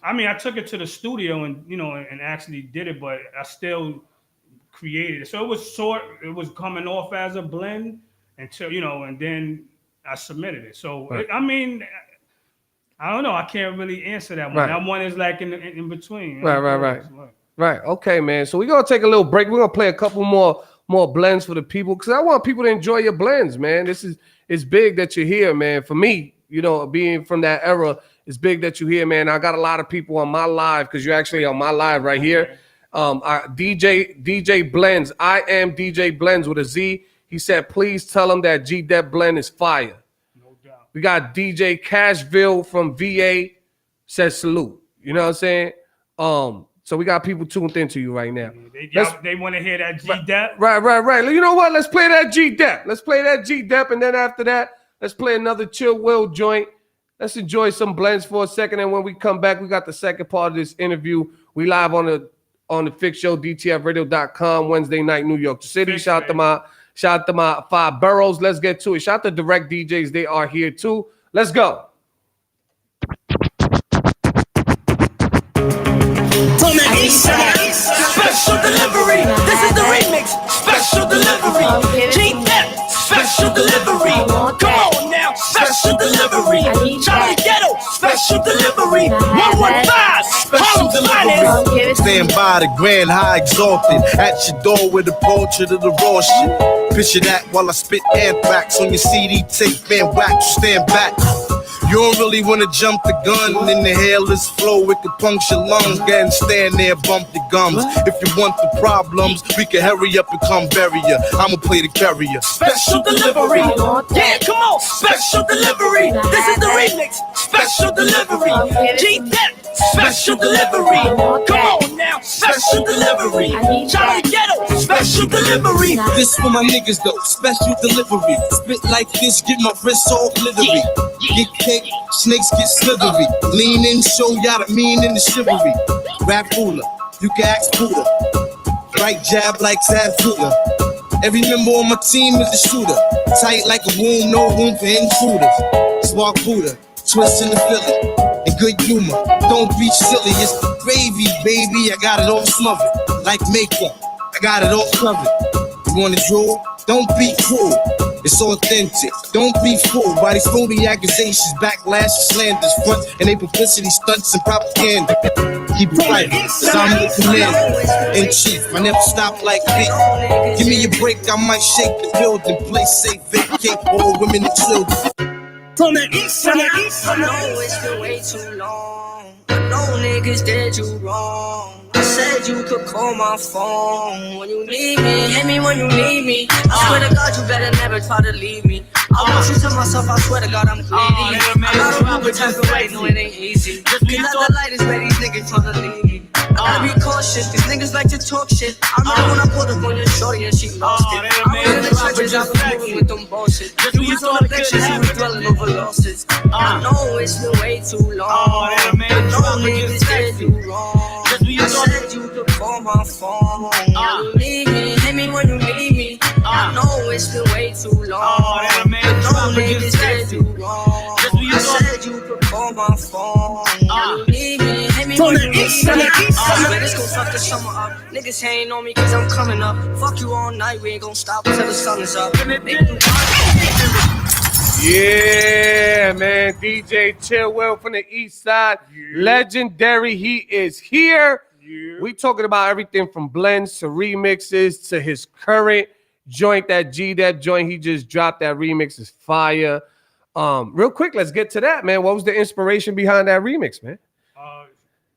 I mean, I took it to the studio and and actually did it, but I still created it. So it was coming off as a blend until, and then I submitted it. So I mean, I don't know. I can't really answer that one. That one is like in between. Right. Okay, man. So we're gonna take a little break. We're gonna play a couple more blends for the people, because I want people to enjoy your blends, man. It's big that you're here, man. For me, being from that era, it's big that you're here, man. I got a lot of people on my live, because you're actually on my live right here. DJ Blends. I am DJ Blends with a Z. He said, please tell him that G-Dep blend is fire. No doubt. We got DJ Cashville from VA says salute. You know what I'm saying? So we got people tuned into you right now. They want to hear that G-Dep. Right. You know what? Let's play that G-Dep. And then after that, let's play another Chill Will joint. Let's enjoy some blends for a second. And when we come back, we got the second part of this interview. We live on the Fix Show, DTFradio.com, Wednesday night, New York City. Shout out to my 5 boroughs. Let's get to it. Shout out to Direct DJs. They are here too. Let's go. From the East Side, special delivery. This is the remix, special delivery. G-Dep, special delivery. Come on now, special delivery. Charlie Ghetto, special delivery. 115, Harlem delivery. Stand by the grand high exalted. At your door with a portrait of the raw shit. Picture that while I spit anthrax on your CD tape. Man, wax, stand back. You don't really wanna jump the gun. Inhale this flow, it could puncture lungs. Go and stand there, bump your gums. If you want the problems, we can hurry up and come bury ya. I'ma play the carrier. Special delivery. Yeah, come on. Special delivery. This is the remix. Special delivery. G-Dep. Special delivery. Come on now. Special delivery. Charlie Ghetto. Special delivery. This for my niggas though. Special delivery. Spit like this, get my wrist all glittery. Get cake, snakes get slithery. Lean in, show y'all the mean in the chivalry. Rap ruler, you can ask Buddha. Right jab like Zazula. Every member on my team is a shooter. Tight like a womb, no room for intruders. Spark Buddha, twist in the Philly. And good humor, don't be silly. It's the gravy, baby. I got it all smothered. Like makeup, I got it all covered. You wanna draw? Don't be cruel. It's authentic. Don't be fooled by these phony accusations, backlash, slanders, front, and they publicity stunts and propaganda. Keep it right, cause I'm the commander in chief. I never stop like me. Give me a break, I might shake the building. Play safe, vacate all women and children. From the east side. I know it's been way too long. I know niggas did you wrong. I said you could call my phone when you need me. Hit me when you need me. I swear to God, you better never try to leave me. I want you to myself, I swear to God, I'm greedy. I gotta move with type of way, no, it ain't easy. Cause the light is where these niggas tryna leave me. I gotta be cautious, these niggas like to talk shit. I remember when I pulled up on your shorty and she lost it. I was in the trenches, I was moving with them bullshit. You was on the pictures, you was dwelling over losses. I know it's been way too long. I know niggas did you wrong. I said you could call my phone when you need me. Hit me when you need me. I know it's been way too long. I know niggas did you wrong. I said you could call my phone when you need me. Hit me when you need me. Let's go fuck the summer up. Niggas hating on me cause I'm coming up. Fuck you all night, we ain't gon' stop until the sun is up. Yeah, man. DJ Chillwell from the East Side. Legendary. He is here. We talking about everything from blends to remixes to his current joint, that G-Dep joint he just dropped. That remix is fire. Real quick, let's get to that, man. What was the inspiration behind that remix, man?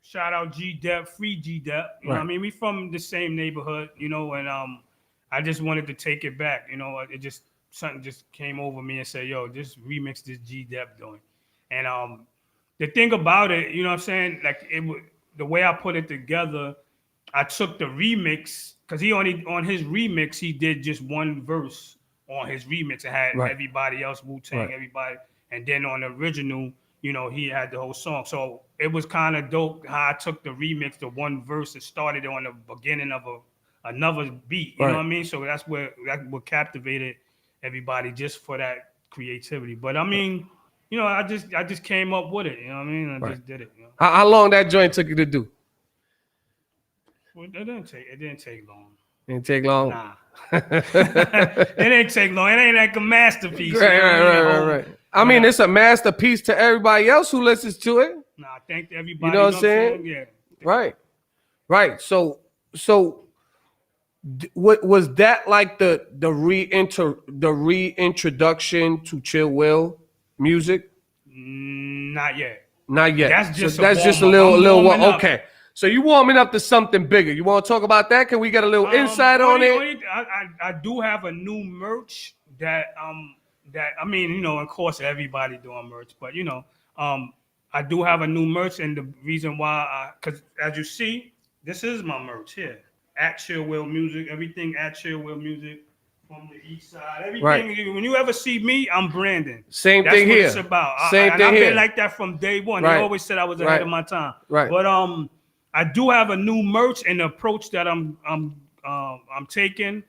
Shout out G-Dep, free G-Dep. You know what I mean? We from the same neighborhood, you know, and I just wanted to take it back. You know, it just something just came over me and said, yo, just remix this G-Dep doing. And the thing about it, you know what I'm saying? Like the way I put it together, I took the remix, because he only on his remix, he did just one verse on his remix. It had everybody else, Wu-Tang, everybody. And then on the original, you know, he had the whole song. So it was kind of dope how I took the remix, the one verse, and started on the beginning of another beat. You know what I mean? So that's what captivated everybody just for that creativity. But I mean, you know, I just came up with it. You know what I mean? I just did it. You know? How long that joint took you to do? Well, it didn't take long. Didn't take long? Nah. It didn't take long. It ain't like a masterpiece. Right. I mean, it's a masterpiece to everybody else who listens to it. Nah, thank everybody. You know what I'm saying? Yeah. Right. So what was that like the reintroduction to Chill Will music? Not yet. That's just a little one. Okay. So you warming up to something bigger. You want to talk about that? Can we get a little insight on it? I do have a new merch that I mean, you know, of course everybody doing merch, but you know, I do have a new merch, and the reason why, because as you see, this is my merch here at Chill Will Music. Everything at Chill Will Music from the East Side. Everything. When you ever see me, I'm Brandon. Same That's thing what here. It's about. I've been like that from day one. They always said I was ahead of my time. Right. But I do have a new merch, and the approach that I'm taking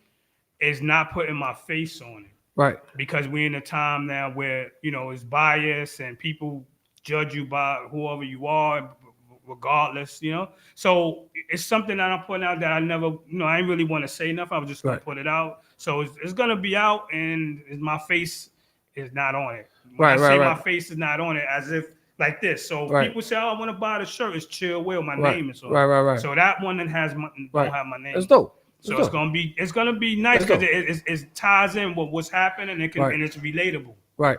is not putting my face on it. Right. Because we're in a time now where, you know, it's bias and people judge you by whoever you are, regardless, you know. So it's something that I'm putting out that I never, you know, I didn't really want to say enough. I was just going to put it out. So it's going to be out, and my face is not on it. When I say my face is not on it, as if like this. So Right. people say, "Oh, I want to buy the shirt." It's Chill Will. My Right. name is on. Right. So that one that has don't have my name. That's dope. So That's it's gonna be nice That's because it ties in with what's happening Right. and it's relatable. Right.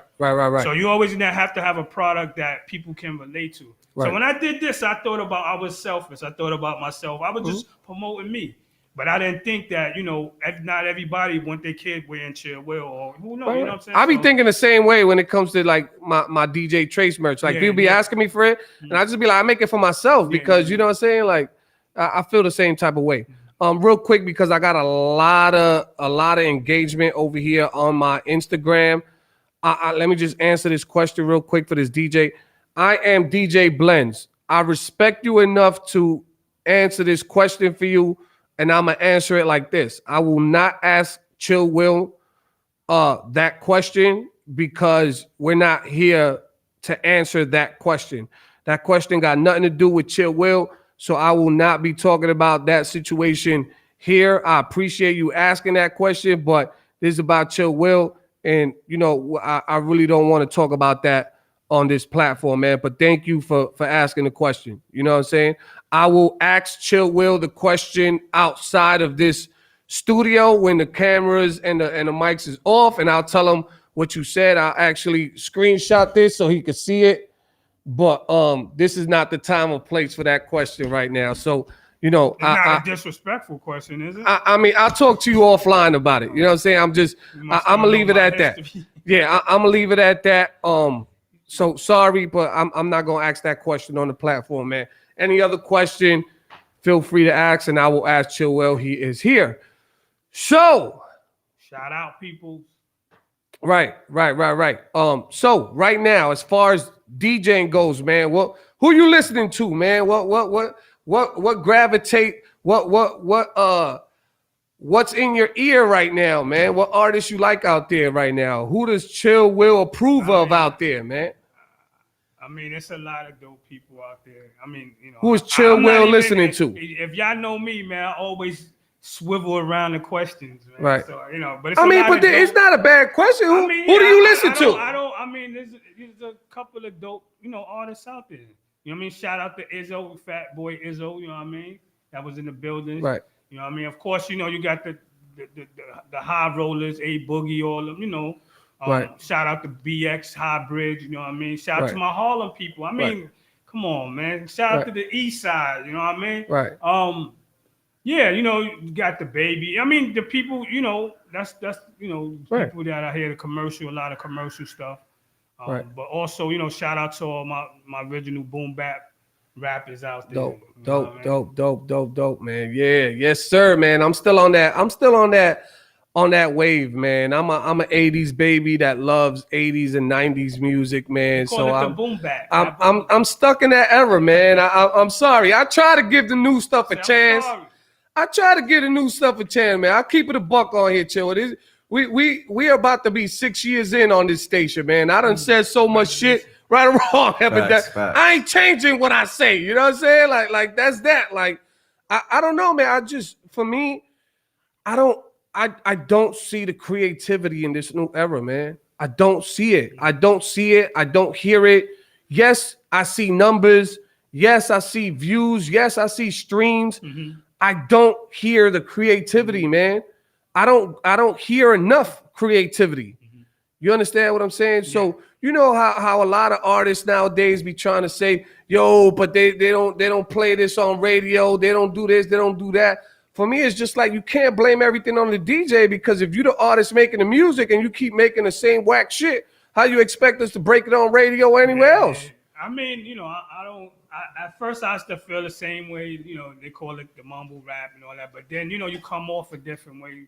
So you always have to have a product that people can relate to. Right. So when I did this, I thought about I was selfish. I thought about myself. I was just promoting me. But I didn't think that, not everybody want their kid wearing Chill Will or who knows, you know what I'm saying? I be So- thinking the same way when it comes to like my DJ Trace merch. Like Yeah, people be yeah. asking me for it, and I just be like, I make it for myself because you know what I'm saying. Like I feel the same type of way. Real quick because I got a lot of engagement over here on my Instagram. Let me just answer this question real quick for this DJ. I am DJ Blends. I respect you enough to answer this question for you. And I'm gonna answer it like this. I will not ask Chill Will that question because we're not here to answer that question. That question got nothing to do with Chill Will. So I will not be talking about that situation here. I appreciate you asking that question, but this is about Chill Will. And I really don't want to talk about that on this platform, man. But thank you for asking the question. You know what I'm saying? I will ask Chill Will the question outside of this studio when the cameras and the mics is off, and I'll tell him what you said. I'll actually screenshot this so he can see it. But this is not the time or place for that question right now. So, It's not a disrespectful question, is it? I mean, I'll talk to you offline about it. You know what I'm saying? I'm gonna leave it at that. Yeah, I'm gonna leave it at that. So sorry, but I'm not gonna ask that question on the platform, man. Any other question, feel free to ask, and I will ask Chill Will. He is here. So Shout out people. right. So right now, as far as DJing goes, man, who you listening to, man? What gravitate? What's in your ear right now, man? What artists you like out there right now? Who does Chill Will approve of out there, man? I mean, it's a lot of dope people out there. I mean, Who is Chill I'm not Will even- listening to? If y'all know me, man, I always swivel around the questions, man. Right. So, but it's I a mean, lot but of dope- it's not a bad question. Who I mean, do yeah, you listen to? I mean, there's a couple of dope, artists out there. You know what I mean? Shout out to Izzo, Fat Boy Izzo, you know what I mean? That was in the building. Right. You know what I mean? Of course, you got the high rollers, A Boogie, all of them, Right. Shout out to BX High Bridge, you know what I mean? Shout out to Right. my Harlem people. I mean, Right. come on, man. Shout out Right. to the East Side, you know what I mean? Right. Yeah, you got the Baby. I mean, the people, that's Right. people that I hear a lot of commercial stuff. Right. But also, shout out to all my original boom bap rappers out there. Dope, you know what I mean? dope, man. Yeah, yes, sir, man. I'm still on that wave, man. I'm a 80s baby that loves 80s and 90s music, man. Call So it the I'm boom bap. I'm stuck in that era, man. I'm sorry. I try to give the new stuff a chance. I try to give the new stuff a chance, man. I keep it a buck on here, Chill. We are about to be 6 years in on this station, man. I done said so much shit, right or wrong. But Facts. I ain't changing what I say. You know what I'm saying? Like that's that. Like I don't know, man. For me, I don't see the creativity in this new era, man. I don't see it. I don't hear it. Yes, I see numbers. Yes, I see views. Yes, I see streams. Mm-hmm. I don't hear the creativity, man. I don't hear enough creativity. You understand what I'm saying? Yeah. So you know how a lot of artists nowadays be trying to say, yo, but they don't play this on radio. They don't do this. They don't do that. For me, it's just like you can't blame everything on the DJ because if you're the artist making the music and you keep making the same whack shit, how you expect us to break it on radio or anywhere else? I mean, I don't. At first, I used to feel the same way. They call it the mumble rap and all that. But then, you come off a different way.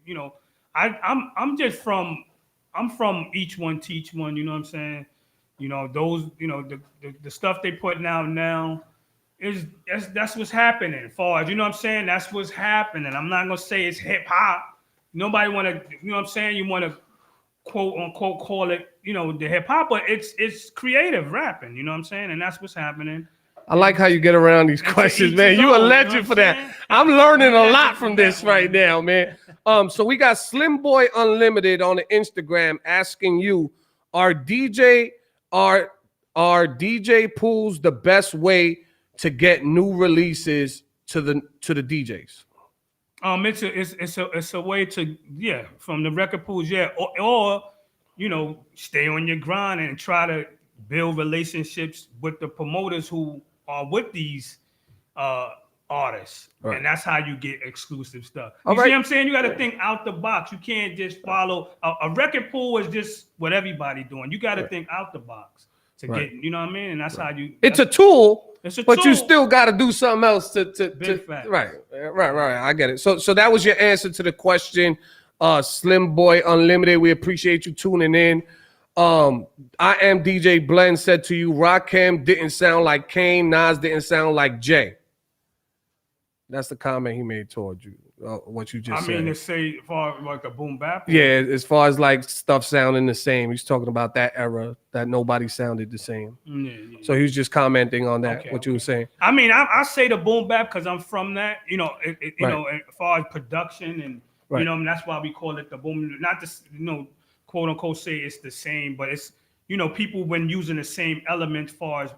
I'm from each one teach one. You know what I'm saying? Those. The stuff they putting out now that's what's happening. As far as you know what I'm saying, that's what's happening. I'm not gonna say it's hip hop. Nobody want to. You know what I'm saying? You want to quote unquote call it. The hip hop, but it's creative rapping. You know what I'm saying? And that's what's happening. I like how you get around these questions, man. You a legend for that. I'm learning a lot from this right now, man. So we got Slim Boy Unlimited on the Instagram asking you, are are DJ pools the best way to get new releases to the DJs? It's a way to from the record pools, or you know, stay on your grind and try to build relationships with the promoters who are with these artists, Right. and that's how you get exclusive stuff. All You see right. what I'm saying? You got to think out the box. You can't just follow a record pool is just what everybody doing. You got to think out the box to Right. get, you know what I mean? And that's how you. It's a tool, It's a but you tool. still got to do something else to Big facts. right. I get it. So that was your answer to the question, Slim Boy Unlimited. We appreciate you tuning in. I am DJ Blend said to you, Rakim didn't sound like Kane, Nas didn't sound like Jay. That's the comment he made toward you. What you just I said. mean, to say far like a boom bap. Yeah, as far as like stuff sounding the same, he's talking about that era that nobody sounded the same. Yeah. So he was just commenting on that. Okay, what you were saying. I mean, I say the boom bap because I'm from that. You know, you Right. know, as far as production and Right. you know, and that's why we call it the boom. Not just quote unquote say it's the same, but it's people when using the same element far as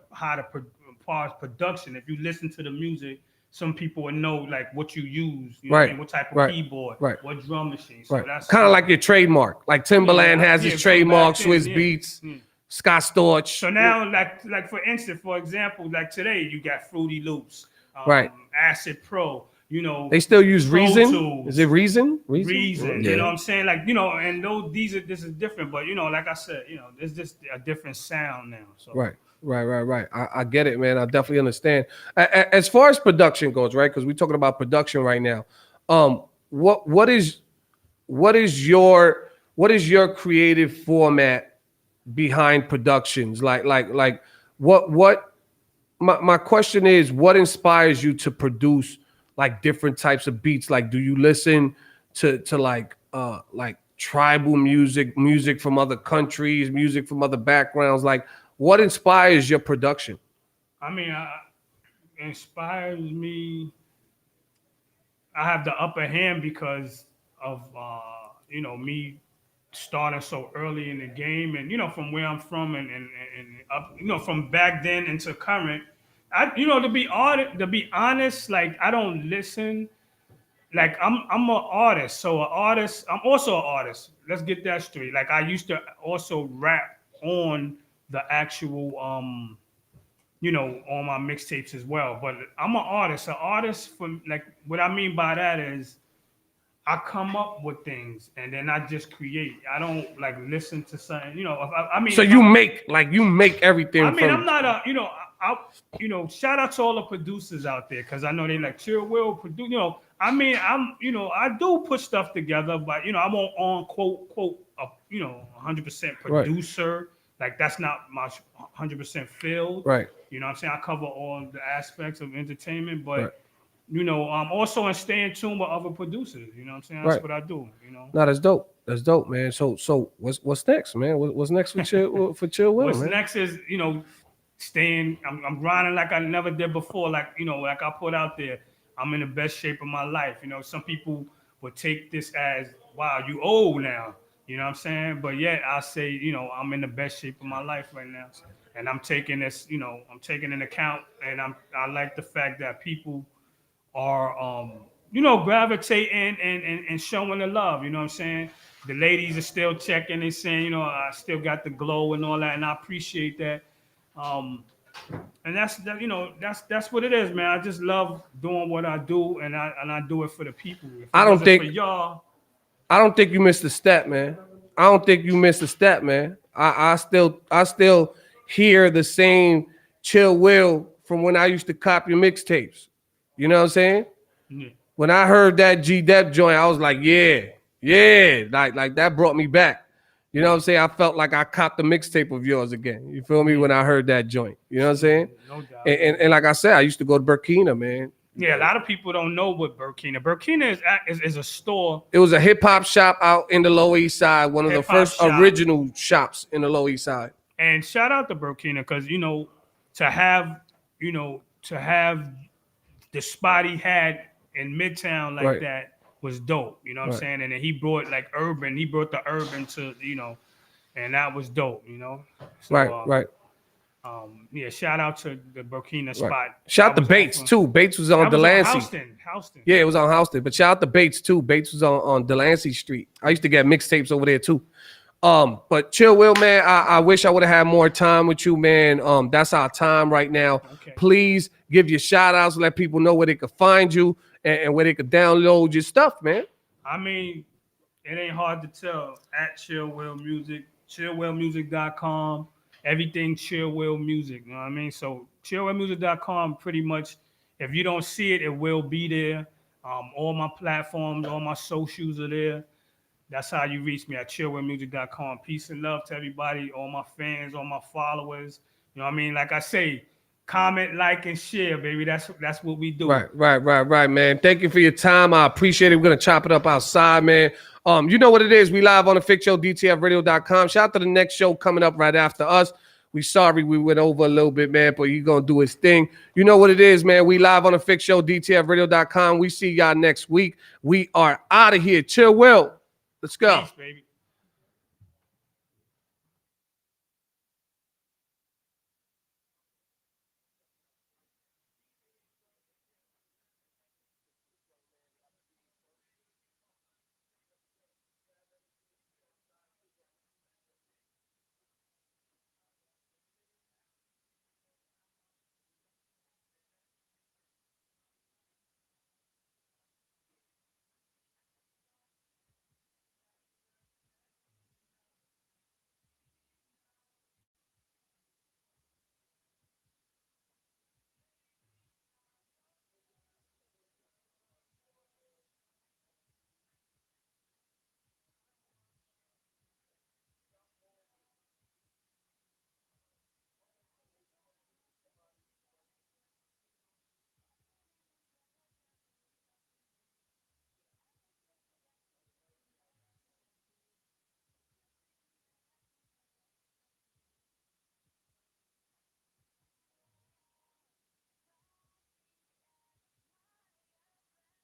far as production. If you listen to the music, some people would know like what you use, you know what I mean? What type of Right. keyboard, Right. what drum machine. So Right. that's Kind of like your trademark. Like Timberland has his from trademark, back then, Swiss yeah. Beats, Yeah. Scott Storch. So now, like for instance, for example, like today, you got Fruity Loops, Right. Acid Pro. You know, They still use Pro Reason. Tools. Is it Reason? Reason. Yeah. You know what I'm saying? Like, and this is different, but like I said, there's just a different sound now. So Right. I get it, man. I definitely understand. As far as production goes, right? Because we're talking about production right now. What is your creative format behind productions? Like what my question is, what inspires you to produce like different types of beats? Like, do you listen to like tribal music from other countries, music from other backgrounds? Like, what inspires your production? I mean, inspires me. I have the upper hand because of me starting so early in the game, and from where I'm from, and up, from back then into current. To be honest, like I don't listen. Like I'm an artist, so I'm also an artist. Let's get that straight. Like I used to also rap on the actual on my mixtapes as well. But I'm an artist. An artist, from like what I mean by that is I come up with things and then I just create. I don't like listen to something. So you make everything. I mean, from, I'm not shout out to all the producers out there because I know they like Chill Will produce. I mean, I do put stuff together, but I won't on quote 100% producer. Like that's not my 100% field. Right. You know what I'm saying? I cover all the aspects of entertainment, but Right. I'm also in stay in tune with other producers. You know what I'm saying? That's Right. what I do. No, that's dope. That's dope, man. So what's next, man? What's next for Chill Will, What's man? next is staying. I'm grinding like I never did before. Like like I put out there, I'm in the best shape of my life. Some people would take this as, wow, you old now. You know what I'm saying? But yet I say, I'm in the best shape of my life right now, and I'm taking this. I'm taking into account, and I like the fact that people are gravitating and showing the love. You know what I'm saying? The ladies are still checking and saying, I still got the glow and all that, and I appreciate that. And that's what it is, man. I just love doing what I do, and I do it for the people. If it I don't wasn't think for y'all. I don't think you missed a step, man. I don't think you missed a step, man. I still hear the same Chill Will from when I used to cop your mixtapes. You know what I'm saying? Yeah. When I heard that G-Dep joint, I was like, yeah. Like that brought me back. You know what I'm saying? I felt like I copped the mixtape of yours again. You feel me? When I heard that joint. You know what I'm saying? No doubt. And like I said, I used to go to Burkina, man. Yeah, a lot of people don't know what Burkina. Burkina is a store. It was a hip-hop shop out in the Lower East Side, one of the Hip-hop first shop. original shops in the Lower East Side. And shout out to Burkina because to have the spot he had in Midtown like Right. that was dope. You know what I'm Right. saying? And then he brought the urban to and that was dope. So, Right. Yeah, shout out to the Burkina spot. Right. Shout out to Bates too. Bates was on Delancey. Houston. Yeah, it was on Houston. But shout out to Bates too. Bates was on Delancey Street. I used to get mixtapes over there too. But Chill Will, man, I wish I would have had more time with you, man. That's our time right now. Okay. Please give your shout outs, let people know where they could find you and where they could download your stuff, man. I mean, it ain't hard to tell. At Chill Will Music, chillwillmusic.com, everything Chill Will Music. You know what I mean? So chillwillmusic.com, pretty much, if you don't see it, it will be there. All my platforms, all my socials are there. That's how you reach me at chillwillmusic.com. Peace and love to everybody, all my fans, all my followers. You know what I mean? Like I say, comment, like, and share, baby. That's what we do. Right, man. Thank you for your time. I appreciate it. We're gonna chop it up outside, man. You know what it is. We live on the Fix Show, DTFradio.com. Shout out to the next show coming up right after us. We sorry we went over a little bit, man, but he's gonna do his thing. You know what it is, man. We live on the Fix Show, DTFradio.com. We see y'all next week. We are out of here. Chill Will. Let's go. Peace, baby.